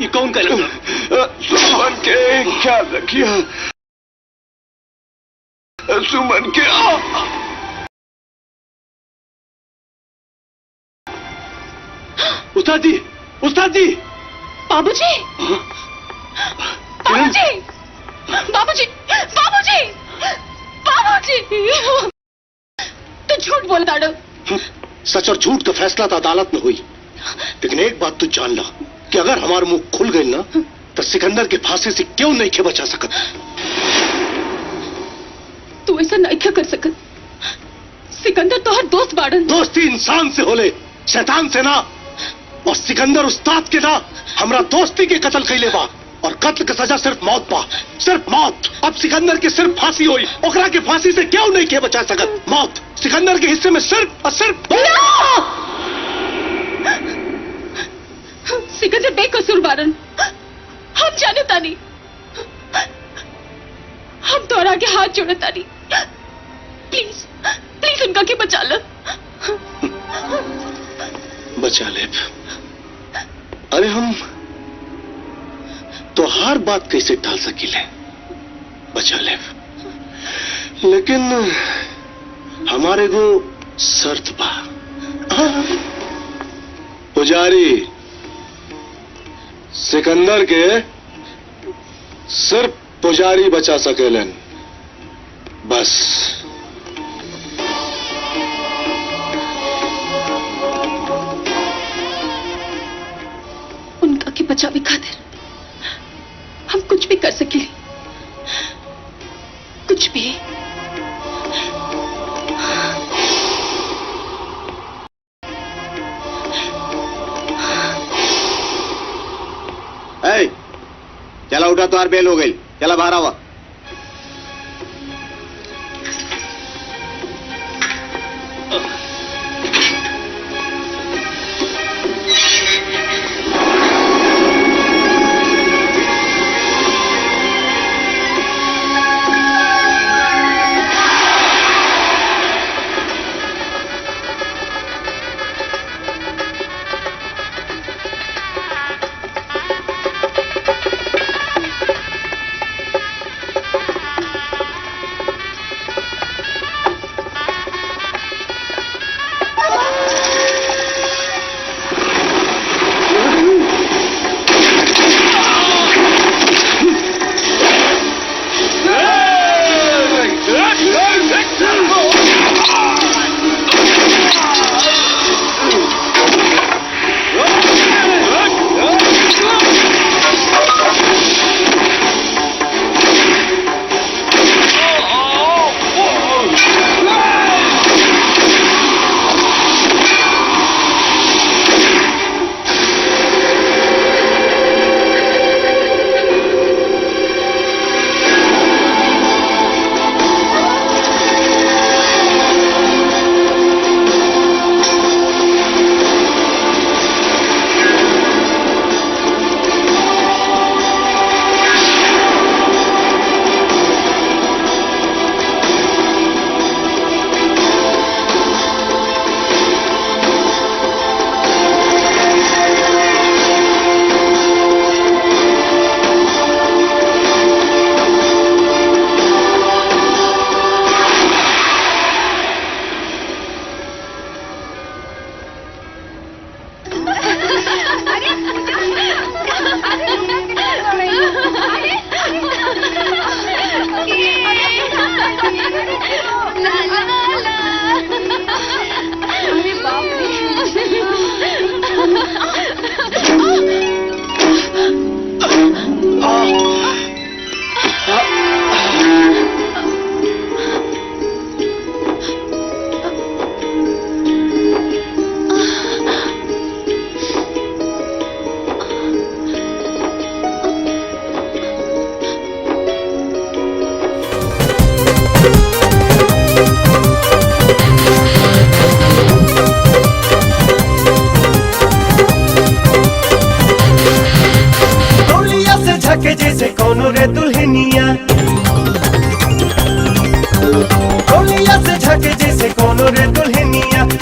ये कौन करेगा? सुमन के ख्याल रखिए। सुमन के उस्ताद जी, उस्ताद जी, बाबूजी, बाबूजी, बाबूजी, बाबूजी, बाबूजी, तू झूठ बोलता डो। सच और झूठ का फैसला तो अदालत में हुई, लेकिन एक बात तू जान ला कि अगर हमारा मुंह खुल गई ना तो सिकंदर की फांसी से क्यों नहीं के बचा सकत। तू ऐसा नहीं क्या कर सकत। सिकंदर तो हर दोस्त बाड़न। दोस्ती इंसान से होले, शैतान से ना। और सिकंदर उस्ताद के ना हमरा दोस्ती के कत्ल कैले बा, और कत्ल का सजा सिर्फ मौत बा, सिर्फ मौत। अब सिकंदर की सिर्फ फांसी हुई, ओकरा की फांसी से क्यों नहीं के बचा सकत। मौत सिकंदर के हिस्से में सिर्फ और सिर्फ। सिकंदर बेकसूर बारन, हम जाने तानी। हम तोरा के हाथ जोड़े तानी। प्लीज प्लीज उनका के बचा लो। बचा ले। अरे हम तो हर बात कैसे टाल सकीले, बचा ले। लेकिन हमारे को शर्त बा। पुजारी, सिकंदर के सिर्फ पुजारी बचा सकेलन, बस। उनका के बचावे खातिर हम कुछ भी कर सके, कुछ भी। चला उठा, तो बेल हो गई। चला बाहर आवा।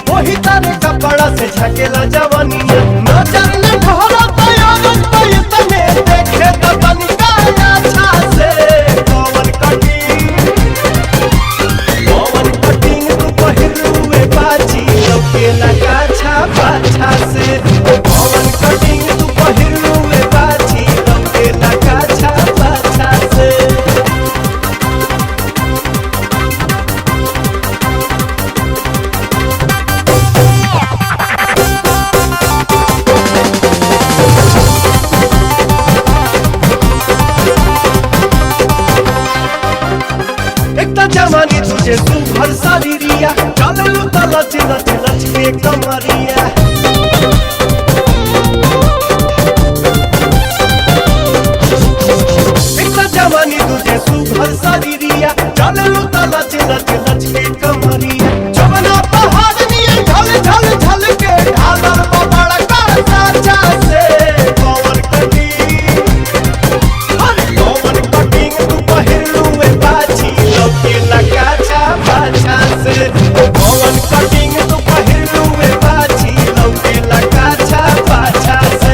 वही तारे कपड़ा से झकेला जवानिया नजर न ठहरा तैयार पे तने देखे तो तनिका अच्छा से पवन कटिंग तू पहिरुए बाजी लौके लगा छापा छा से पवन कटिंग तू पहिरुए बाजी लौके लगा छापा छा से जवानी तुझे सुभर शरीरिया चलू तो लच लच लच के कमरिया इतना जवानी तुझे सुभर शरीरिया चलू तो लच लच लच के कमरिया जवना पहाड़ निये ढल ढल ढल के ढालर बड़ा कर साचा से पवन कटिंग तू पहिरुए बाजी लौके लगा छापा छा से पवन कटिंग तू पहिरुए बाजी लौके लगा छापा छा से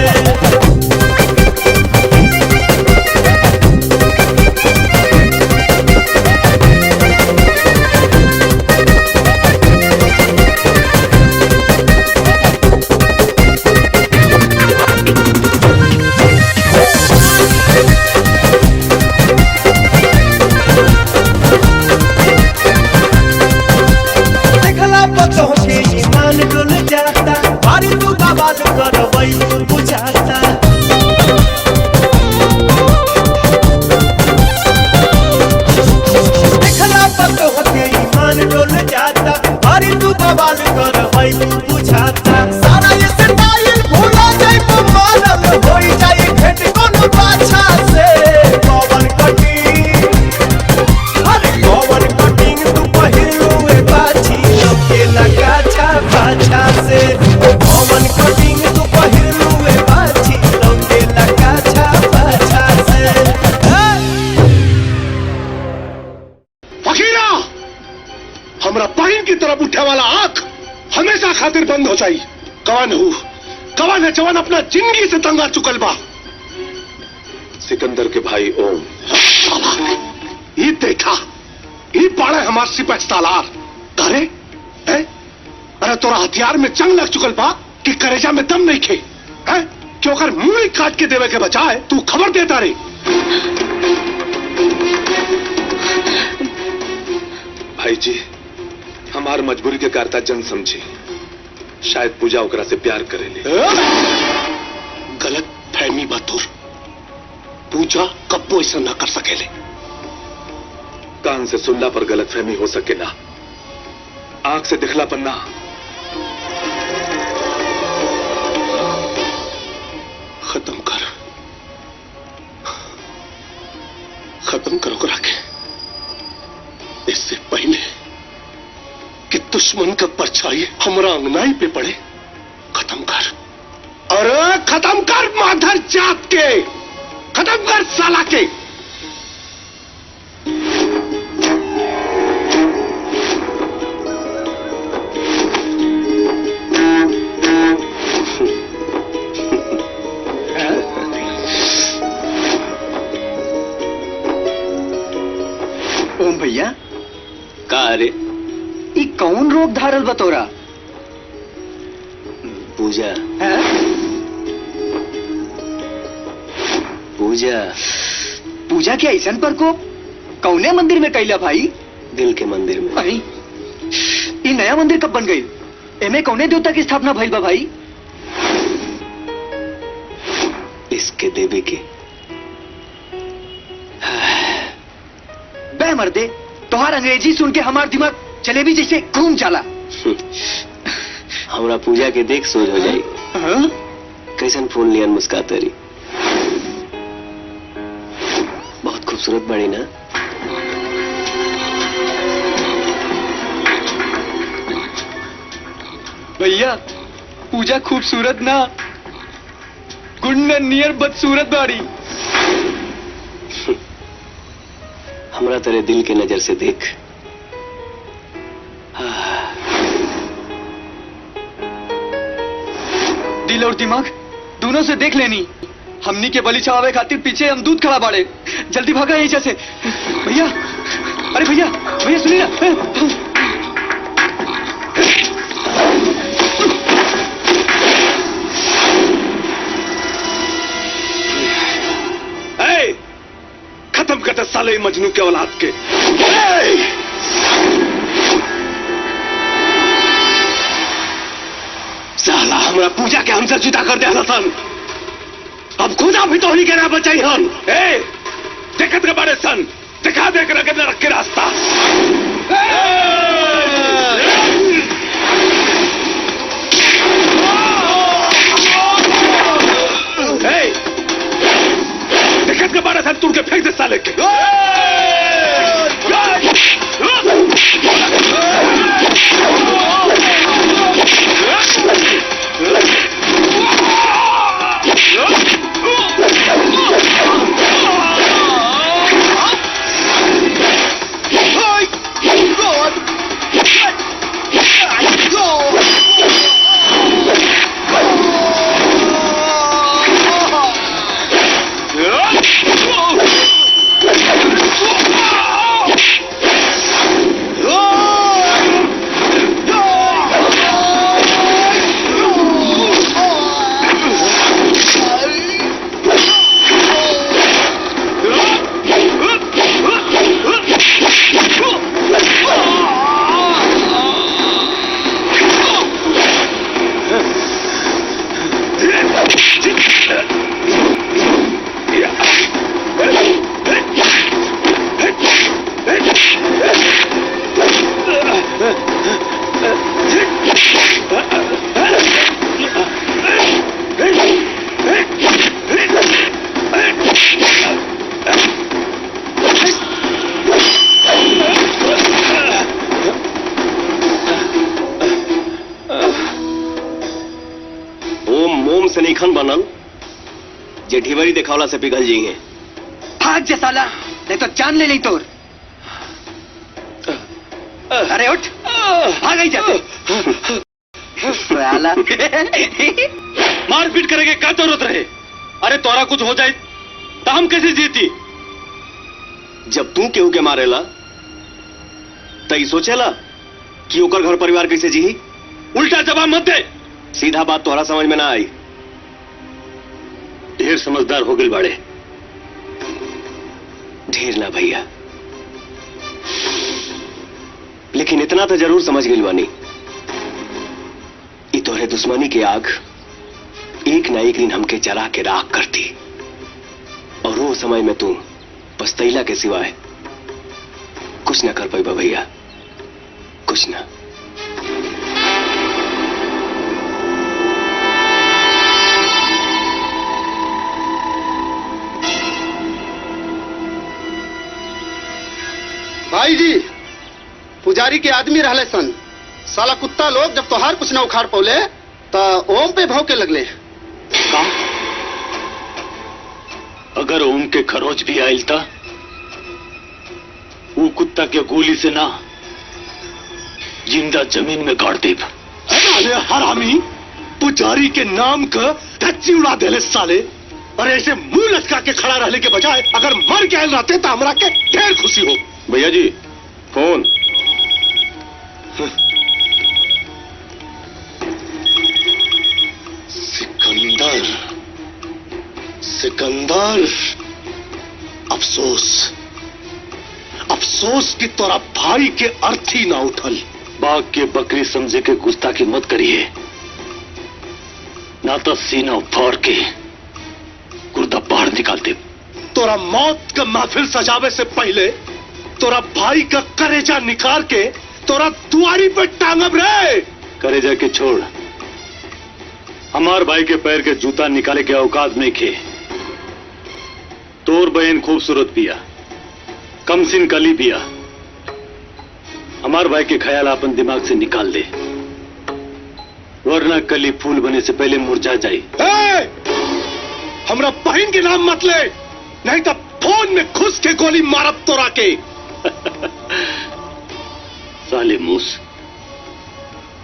देखला पतों के ईमान डुल जाता बारी तू बवाल करवई बुझाता देखला पतों के ईमान डुल जाता बारी तू बवाल करवई बुझाता सारा ये स्टाइल भूला जाए तो मालूम होई जाए भेंट कोनो बाछा से पवन कटिंग पवन कटिंग तू पहिरुए बाजी लौके लगा छापा छा से पवन कटिंग तू पहिरुए बाजी लौके लगा छापा छा से फकीरा हमरा पाइन की तरफ उठे वाला आंख हमेशा खातिर बंद हो जाई कवन है जवान अपना जिंदगी से तंग आ चुकल बा सिकंदर के भाई ओम ये देखा ये पाड़े हमार सिपह सालार अरे अरे तोरा हथियार में जंग लग चुकल बा कि करेजा में दम नहीं खे क्यों कर मुंह काट के देवे के बचाए तू खबर देता रे भाई जी हमार मजबूरी के कारता जन समझी शायद पूजा ओकरा से प्यार करेली गलत फहमी बतौर पूजा कब्बो ऐसा ना कर सकेले कान से सुनला पर गलतफहमी हो सके ना आंख से दिखला पर ना खत्म करो करा के इससे पहले कि दुश्मन का परछाई हमरा अंगनाई पे पड़े खत्म कर अरे खत्म कर माधर जात के खत्म कर साला के ओम भैया का रे ई कौन रोग धारल बतोरा पूजा पूजा के ऐसन पर को कौने मंदिर में कैला भाई दिल के मंदिर में भाई ये नया मंदिर कब बन गई एमे कौने देवता की स्थापना भइल बा भाई इसके देवी के बे मर्दे तोहार अंग्रेजी सुन के हमार दिमाग जलेबी जैसे घूम जाला हमरा पूजा के देख सोच हो जाई कैसन फोन लियन मुस्काते रही बहुत खूबसूरत बड़ी ना भैया पूजा खूबसूरत ना गुंडन नियर बदसूरत बाड़ी हमरा तेरे दिल के नजर से देख दिल और दिमाग दोनों से देख लेनी। हमनी के बलि चढ़ावे खातिर पीछे हम दूध खड़ा बाड़े। जल्दी भागा यहीं से। भैया, अरे भैया, भैया सुनिए ना। खत्म करते साले मजनू के औलाद के। साला हमरा पूजा के हमसे जुदा कर दिया सन। अब खुदा भी तो नहीं कहना बचाई हन। देखत के बारे सन दिखा दे के रख के रास्ता। देखत के बारे सन तुड़ के फेंक दे साले के। बनल जे ढिवरी देखावला से पिघल जी हैं। भाग जा साला, नहीं तो जान ले ली तोर। अरे उठ, भाग ही जा। साला मारपीट करेंगे क्या जरूरत रहे? अरे तोरा कुछ हो जाए तो हम कैसे जीती? जब तू केहू के मारेला तई सोचेला कि ओकर घर परिवार कैसे जी? उल्टा जवाब मत दे। सीधा बात तोहरा समझ में ना आई। ढेर समझदार हो गए बाड़े। ढेर ना भैया, लेकिन इतना तो जरूर समझ गई बानी, ये तोहरे दुश्मनी के आग एक ना एक दिन हमके जला के राख करती, और वो समय में तू पछतैला के सिवाय कुछ ना कर पाइबा भैया, कुछ ना। भाई जी, पुजारी के आदमी रहले सन। साला कुत्ता लोग जब तोहार कुछ ना उखाड़ पौले तो ओम पे भौंके लगले। का? अगर ओम के खरोच भी आयल था, वो कुत्ता के गोली से ना जिंदा जमीन में गाड़ देब। अरे हरामी, पुजारी के नाम का धच्ची उड़ा देले साले। और ऐसे मुंह लटका के खड़ा रहने के बजाय अगर मर के आयल रहते तो हमरा के ढेर खुशी हो। भैया जी फोन। सिकंदर, सिकंदर, अफसोस, अफसोस कि तोरा भाई के अर्थी ना उठल। बाघ के बकरी समझे के गुस्ताखी मत करिए, ना तो सीना फाड़ के गुर्दा बाहर निकाल दे। तोरा मौत का महफिल सजावे से पहले तोरा भाई का करेजा निकाल के तोरा दुआरी पे टांगब रे। करेजा के छोड़, हमार भाई के पैर के जूता निकाले के औकात नहीं खे। तोर बहन खूबसूरत पिया, कमसिन कली पिया। हमार भाई के ख्याल अपन दिमाग से निकाल दे, वरना कली फूल बने से पहले मुरझा जाए। हमरा बहन के नाम मत ले, नहीं तो फोन में घुस के गोली मारब तोरा के। साले मूस,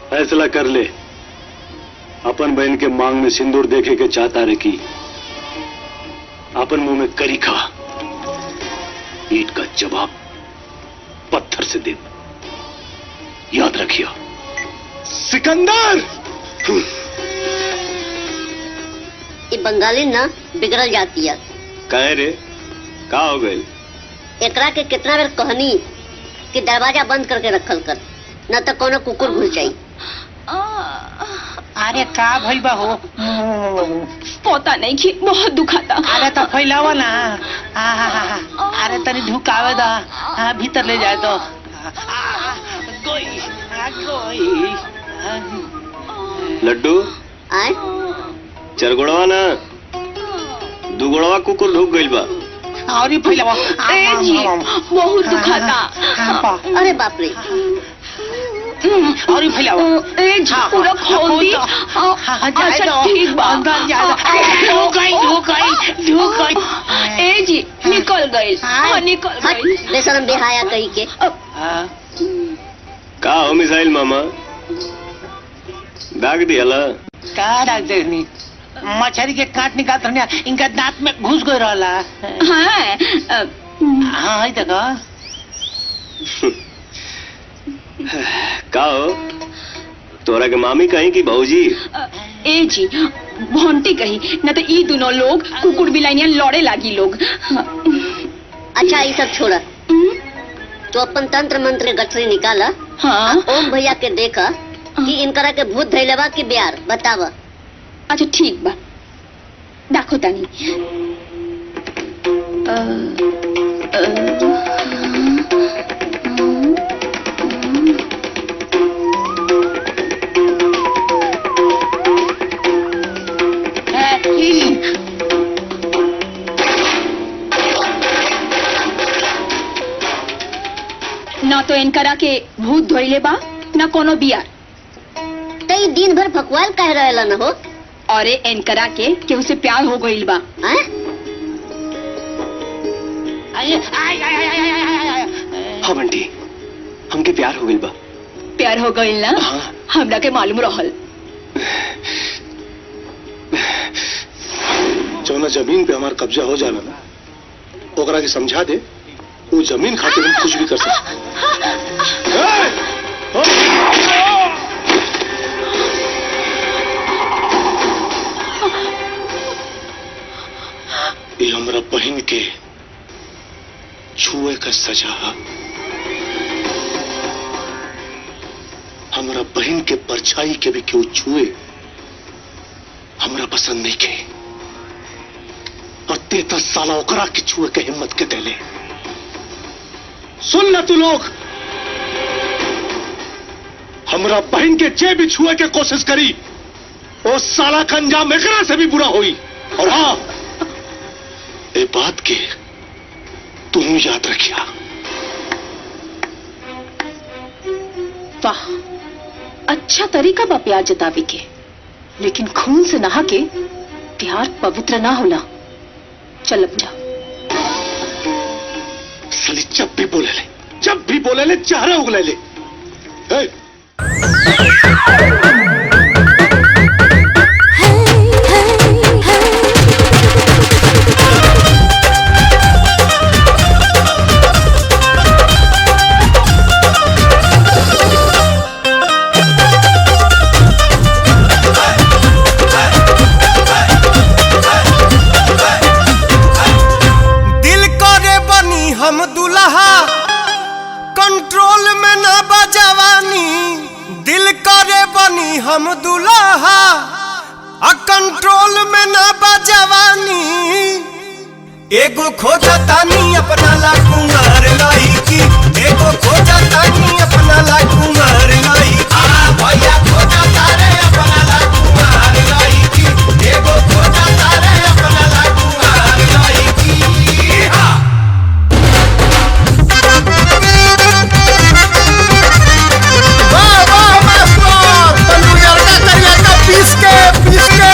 फैसला कर ले, अपन बहन के मांग में सिंदूर देखे के चाहता रे की अपन मुंह में करी खा, ईट का जवाब पत्थर से दे, याद रखियो। सिकंदर! ये बंगाली ना बिगड़ल जाती है। कहे रे का हो गए? एकरा के कितना बेर कहनी कि दरवाजा बंद करके रखल कर, न तो कोनो कुकुर घुस जाई। अरे का भइल बा हो? पता नहीं कि बहुत दुखाता। अरे तो फैलावा ना। अरे तनी ढुकावे दा, भीतर ले जाए तो। लड्डू आए चरगुड़वा ना दुगुड़वा कुकुर ढुक गइल बा। और ही फैलावा। बहुत दुखाता। अरे बाप रे। और ही फैलावा। पूरा खोल दी। अच्छा ठीक बा। ढुक गई। ए जी निकल गई। निकल गई। बेशरम बेहाया कही के। का हो मिसाइल मामा, दाग दियाला? का दाग देनी? मछली के काट निकाल तो इनका दांत में घुस गई रहला। हाँ देखो। का हो तोरा के मामी कहीं की भौजी? ए जी भोंटी कही न तो ई दोनों लोग कुकुर बिलाइनिया लौड़े लागी लोग। अच्छा ये सब छोड़ा, तो अपन तंत्र मंत्र के गठरी निकाला। हाँ? ओम भैया के देखा कि इनकरा के भूत धैलवा की ब्यार बतावा। अच्छा ठीक बा, देखो तानी। ना तो इनकरा के भूत धोइले बा ना कोनो बियार। तई दिन भर फकवाल कह रहेला न हो। अरे इनकरा के केहू से प्यार हो गइल बा। हाँ बंटी, हमके प्यार हो गइल बा। प्यार हो गइल ना? हाँ। हमरा के मालूम रहल। जौना जमीन पे हमार कब्जा हो जाला ना, ओकरा के समझा दे, वो जमीन खातिर हम कुछ भी कर सकते। ये हमरा बहन के छुए का सजा। हमरा बहन के परछाई के भी क्यों छुए हमरा पसंद नहीं के। और 33 साल ओकरा के छुए के हिम्मत के देले। सुन ना तू लोग, हमरा बहन के जे भी छुए के कोशिश करी, वो साला का अंजाम एकरा से भी बुरा हुई। और हाँ, ये बात के तुम याद रखिया। वाह, अच्छा तरीका बा प्यार जतावे के, लेकिन खून से नहा के प्यार पवित्र ना होला। चल अब जा। साली जब भी बोले ले चेहरा उगले ले। हम दुल्हा कंट्रोल में ना बजवानी, दिल करे बनी हम दुल्हा कंट्रोल में ना बजवानी। एगो खोजा तानी अपना ला कुमार लईकी, एगो खोजा तानी अपना ला कुमार लईकी। भैया खोजा तारे अपना ला कुमार लईकी, एगो खोजा तारे अपना ला कुमार लईकी। पीस के जिया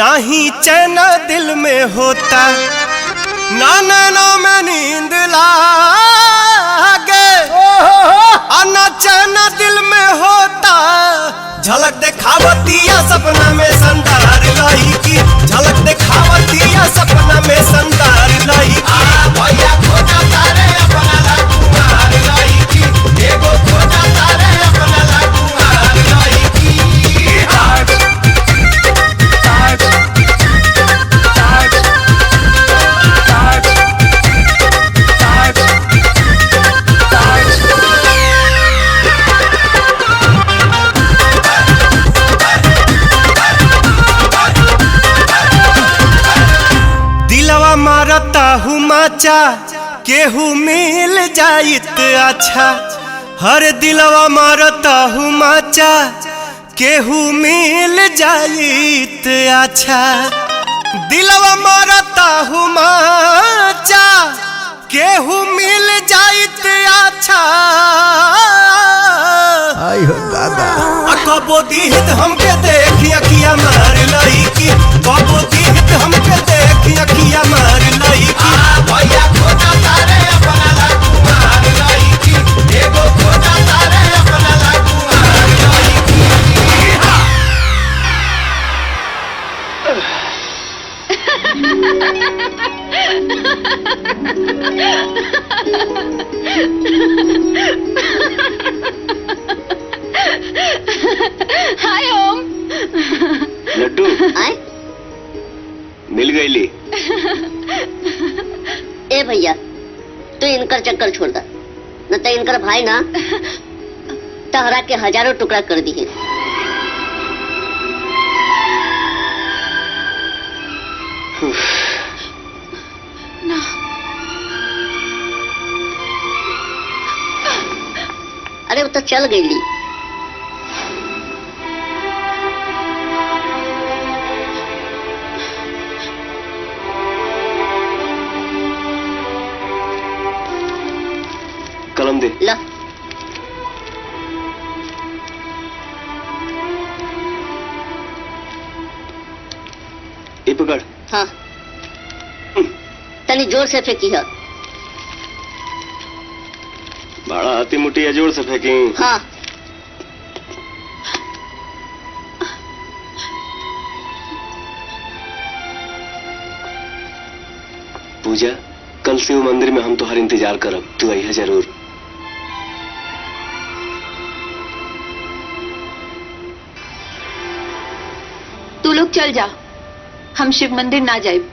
ना ही चैन दिल में होता, ना नैनों में नींद लागे, ना चैन दिल में होता। झलक दिखावतिया सपना में संदार लाई की, झलक दिखावतिया सपना में संदार लाई की। भैया खोजा तारे अपना लागुआर लाई की, एगो खोजा तारे अपना लागुआर लाई की। दिलवा मारता हूँ माचा, केहू मिल जाइत अच्छा। हर दिलवा मारता हूँ माचा, केहू मिल जाइत अच्छा। दिलवा मारता हूँ माचा, केहू मिल जाइत अच्छा। आई हो दादा कबो दीहित हमके देखी अखिया मार लाई की, कबो दीहित हमके देखी अखिया मार लाई की। भैया खोजा तारे अपना लागुआर लाई की, एगो खोजा तारे अपना लागुआर लाई की। हाय ओम। लड्डू आए मिल गई ली। ए भैया तू इनकर चक्कर छोड़ दा, न तो इनकर भाई ना तहरा के हजारों टुकड़ा कर दिए। ना अरे वो तो चल गई ली। कलम दे। ला ये पकड़। हाँ तनी जोर से फेंकी है। बड़ा हाथी मुठिया जोर से फेंकी। हाँ पूजा कल से वो मंदिर में हम तुम्हारा इंतजार करब, तू आई है जरूर। तू लोग चल जा, हम शिव मंदिर ना जाइब।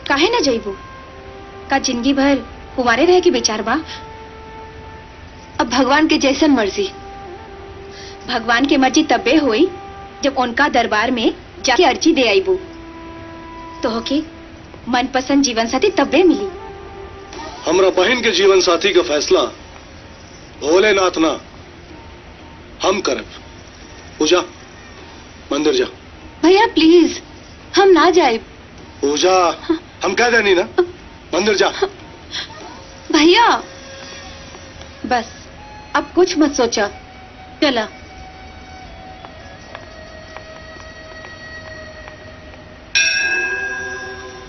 काहे ना जाइबू? का जिंदगी भर कुंवारे रहे के विचार बा? अब भगवान के जैसन मर्जी। भगवान के मर्जी तब्बे होई जब उनका दरबार में जाके अर्जी दे आईबू, तो होके मनपसंद जीवन साथी तब्बे मिली। हमरा बहन के जीवन साथी का फैसला भोलेनाथ ना हम करब। पूजा मंदिर जा। भैया प्लीज हम ना जाए। पूजा हम कह देनी ना, मंदिर जा। भैया बस अब कुछ मत सोचा, चला।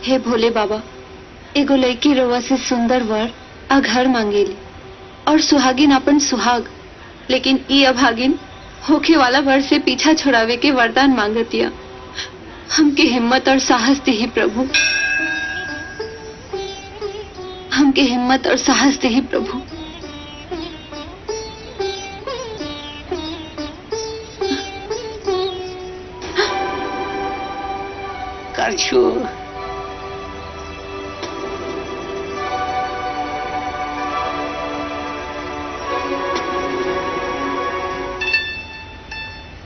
हे भोले बाबा, एगो लड़की रोवा से सुंदर वर आ घर मांगेली और सुहागिन अपन सुहाग, लेकिन ई अभागिन होखे वाला वर से पीछा छुड़ावे के वरदान मांगतिया। हमके हिम्मत और साहस दे प्रभु, हमके हिम्मत और साहस दे प्रभु। कर छो।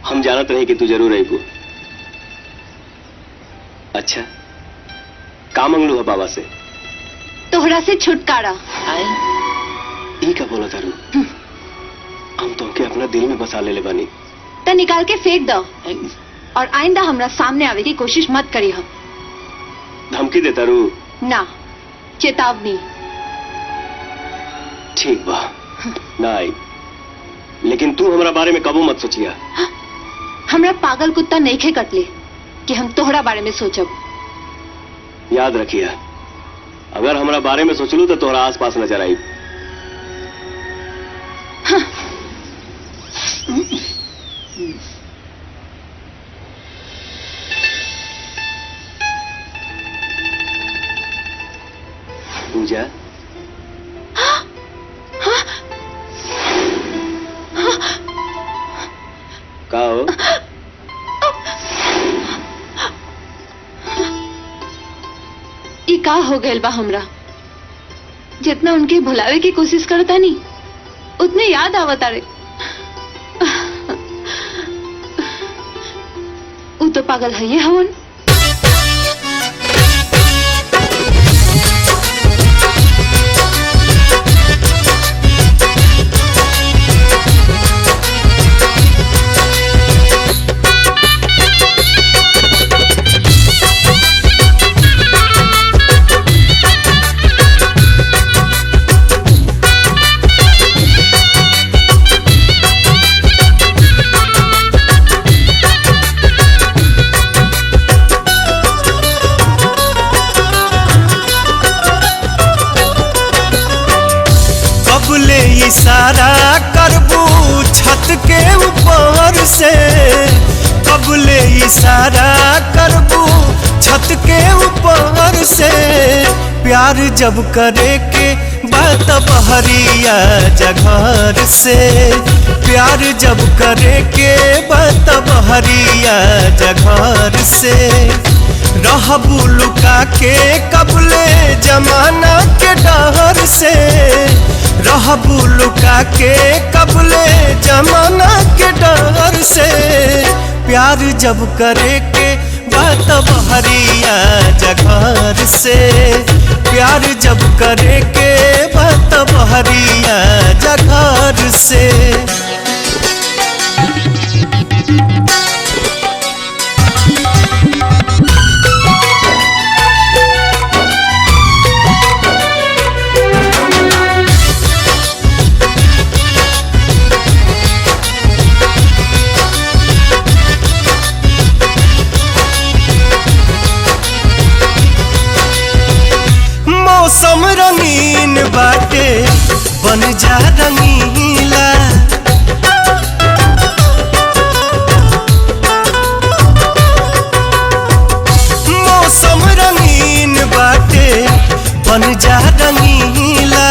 हम जानत नहीं कि तू जरूर आईबू। अच्छा का मंगलू है बाबा से? तोहरा से छुटकारा। ई का बोला तारू? हम तुमके अपना दिल में बसा ले बानी। तो निकाल के फेंक दो और आइंदा हमरा सामने आवे की कोशिश मत करी। हम धमकी दे तारू? ना, चेतावनी। ठीक बा ना आई, लेकिन तू हमारा बारे में कबू मत सोचिया। हमरा पागल कुत्ता नहीं खे कटले कि हम तोहरा बारे में सोचब। याद रखिए, अगर हमारा बारे में सोचलू तो तोहरा आसपास नजर आई। हाँ। पूजा, का हो? ई का हो गए बा हमरा? जितना उनके भुलावे की कोशिश करता नहीं उतने याद आवता रे। वो तो पागल है ये हवन। इशारा करबू छत के ऊपर से, कबले इशारा करबू छत के ऊपर से। प्यार जब करे के बात बहरिया जघर से, प्यार जब करे के बात बहरिया जघर से। रहबू लुका के कबले जमाना के डर से, रहबू लुका के कबले जमाना के डर से। प्यार जब करे के बात बहरिया जघर से, प्यार जब करे के बात बहरिया जघर से। मौसम रंगीन बाटे बन जा रंगीला, मौसम रंगीन बाटे बन जा रंगीला।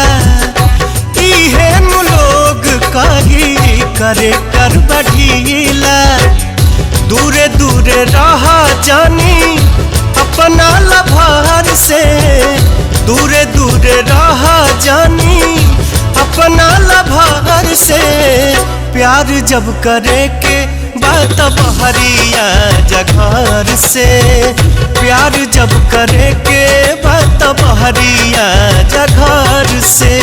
इहे लोग कही करे कर बढ़ीला, दूरे दूरे रहा जानी अपना लभार से, दूरे दूरे रहा जानी अपना लभार से। प्यार जब करे के बात बहरिया जघर से, प्यार जब करे के बात बहरिया जघर से।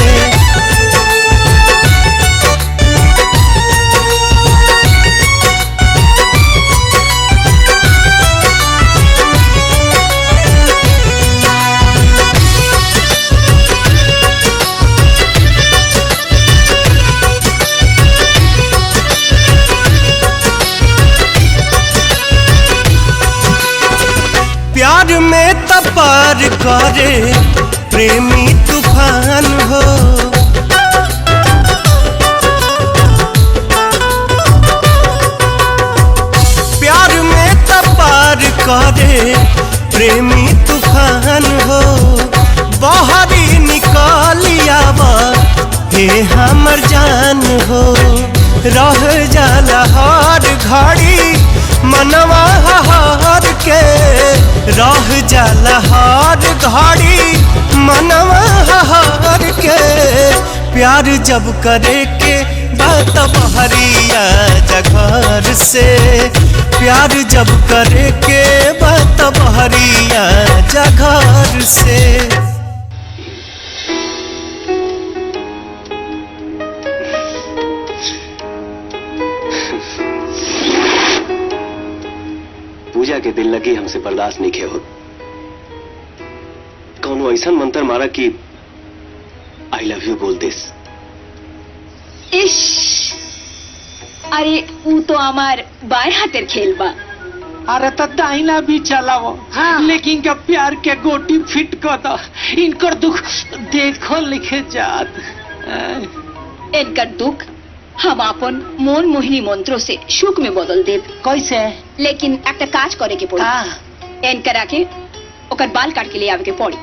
प्यार में तपार करे प्रेमी तूफान हो, प्यार में तपार करे प्रेमी तूफान हो। बाहरी निकालिया हे हमर जान हो, रह जाला हर घड़ी मनवा हार के, रह जाला हर घड़ी मनवा हार के। प्यार जब करे के बात बहरिया जघर से, प्यार जब करे के बात बहरिया जघर से। पूजा के दिल लगी हमसे बर्दाश्त नहीं खे हो। कौन ऐसा मंत्र मारा कि आई लव यू बोल दिस। इश, अरे वो तो हमार बाएं हाथेर खेल बा। अरे तो दाहिना भी चलाओ। हाँ। लेकिन का प्यार के गोटी फिट कर दो। इनकर दुख देखो लिखे जात। इनकर दुख हम अपन मन मोहिनी मंत्रों से सुख में बदल देब। कैसे? लेकिन एक काज करे के पड़ी। एन करा के ओकर बाल काट के ले आवे के पड़ी।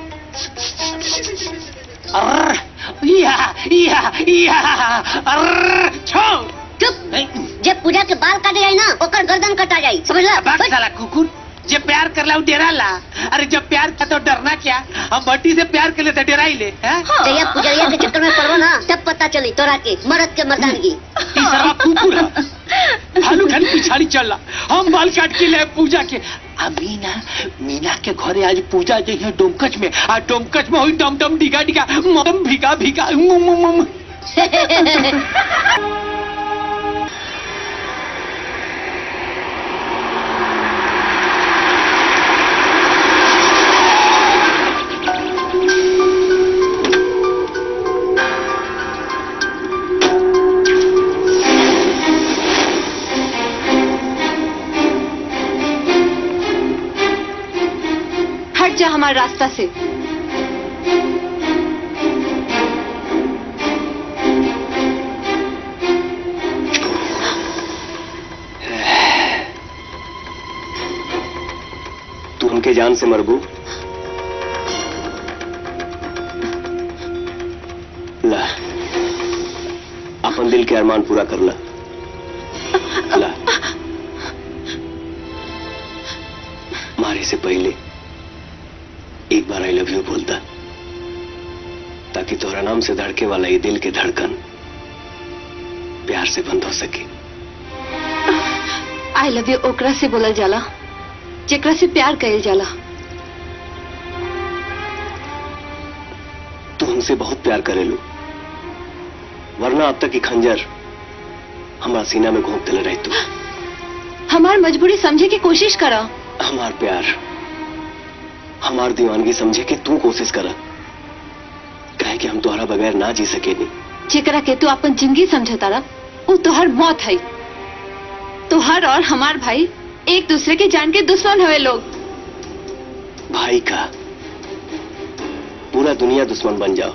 जब पूजा के बाल काटे जाए ना ओकर गर्दन कटा जाए, समझला? साला कुकुर जे प्यार कर ला डेरा ला। अरे जब प्यार का तो डरना क्या, हम भट्टी से प्यार कर लेते डेरा ही ले। जब पुजरिया के चक्कर में पड़ो ना तब पता चली तोरा के मर्द के मर्दानगी। कुकुर भालू खाली पिछाड़ी चल रहा। हम बाल काट के ले पूजा के। मीना के घरे आज पूजा जो है डोमकच में। आ डोमकच में हुई डम डम डिगा डिगा मम भिगा भिगा मुम। हट जा हमारे रास्ता से। तू हमके जान से मरबू? ला अपन दिल के अरमान पूरा कर ला। मारे से पहले एक बार आई लव यू बोलता, ताकि तोहरा नाम से धड़के वाला ये दिल के धड़कन प्यार से बंद हो सके। आई लव यू ओकरा से बोलल जाला जेकरा से प्यार कइल जाला। तू हमसे बहुत प्यार करेलू, वरना अब तक की खंजर हमारा सीना में घोंप दिले रही। तू हमार मजबूरी समझे की कोशिश करा। हमार प्यार हमार दीवानगी समझे कि तू कोशिश करा, कहे कि हम तुम्हारा बगैर ना जी सके नहीं। जेकरा के तू अपन जिंदगी समझता रहा वो तोहर मौत है। तोहर और हमार भाई एक दूसरे के जान के दुश्मन हुए लोग। भाई का पूरा दुनिया दुश्मन बन जाओ,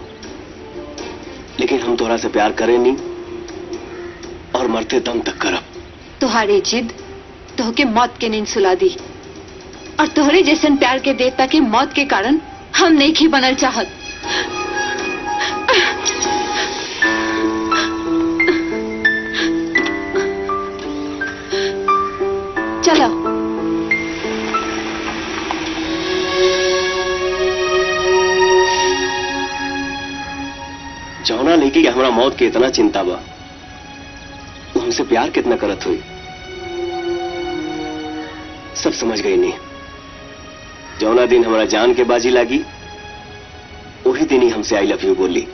लेकिन हम तोहरा से प्यार करें नहीं और मरते दम तक करब। तुम्हारी जिद तोहके मौत के नींद सुला दी, और तोहरे जैसन प्यार के देवता के मौत के कारण हम नहीं ही बनल चाहत। चलो जौना लेके कि हमारा मौत के इतना चिंता बा, वो हमसे प्यार कितना करत हुई सब समझ गई नहीं। जौना दिन हमारा जान के बाजी लागी वही दिन ही हमसे आई लव यू बोली।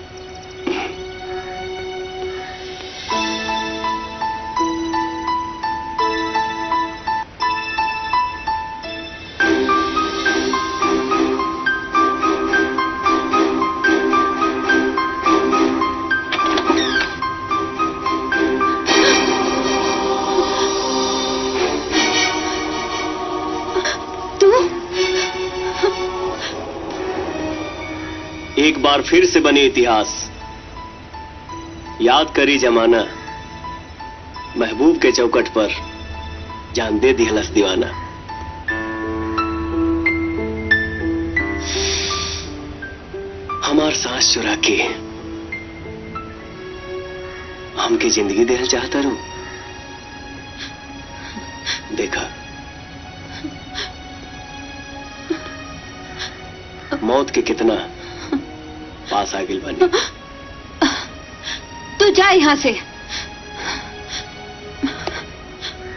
एक बार फिर से बने इतिहास, याद करी जमाना, महबूब के चौकट पर जान दे दिहलस दीवाना। हमार सांस चुरा के हमके जिंदगी देना चाहता रू। देखा मौत के कितना पास आ गई बनी। तू जा यहां से।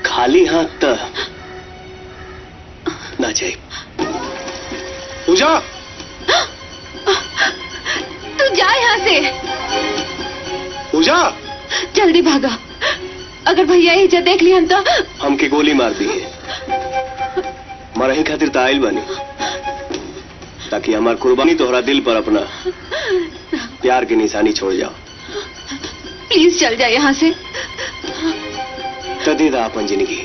खाली हाथ तो ना जाए। पूजा तू जा यहां से। पूजा जल्दी भागा, अगर भैया इज्जत देख ली हम तो हमके गोली मार दी है। मरही खातिर तो आयल बनी, ताकि हमार कुर्बानी तोहरा दिल पर अपना प्यार की निशानी छोड़ जाओ। प्लीज चल जा यहाँ से। तो दे दा अपन जिंदगी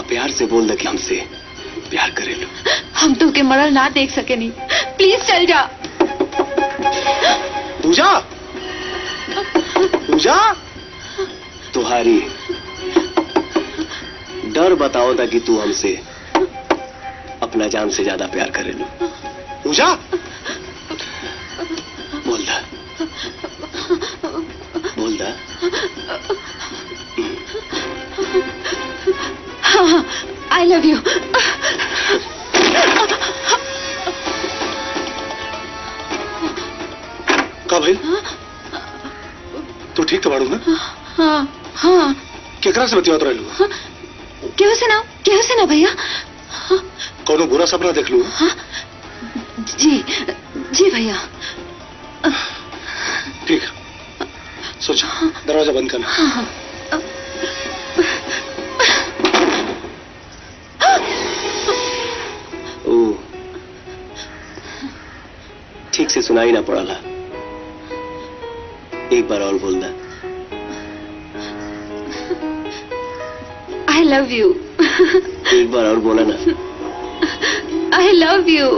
प्यार से बोल दे कि हमसे प्यार करे लो। हम तो के मरल ना देख सके नहीं, प्लीज चल जा। पूजा, पूजा, तुम्हारी डर बताओ था कि तू हमसे अपना जान से ज्यादा प्यार करे लो। पूजा, बोल दा, बोल दा। हाँ, आई लव यू। का भाई तू ठीक तो बाड़ू ना? हाँ हाँ। केकरा से बतियात रहलू? केहू से ना भैया। कोनो बुरा सपना देख लू? जी जी भैया। ठीक, सोच, दरवाजा बंद करना। हाँ। ओ, ठीक से सुनाई ना पड़ाला, एक बार और बोल दा। I love you. एक बार और बोला ना। I love you.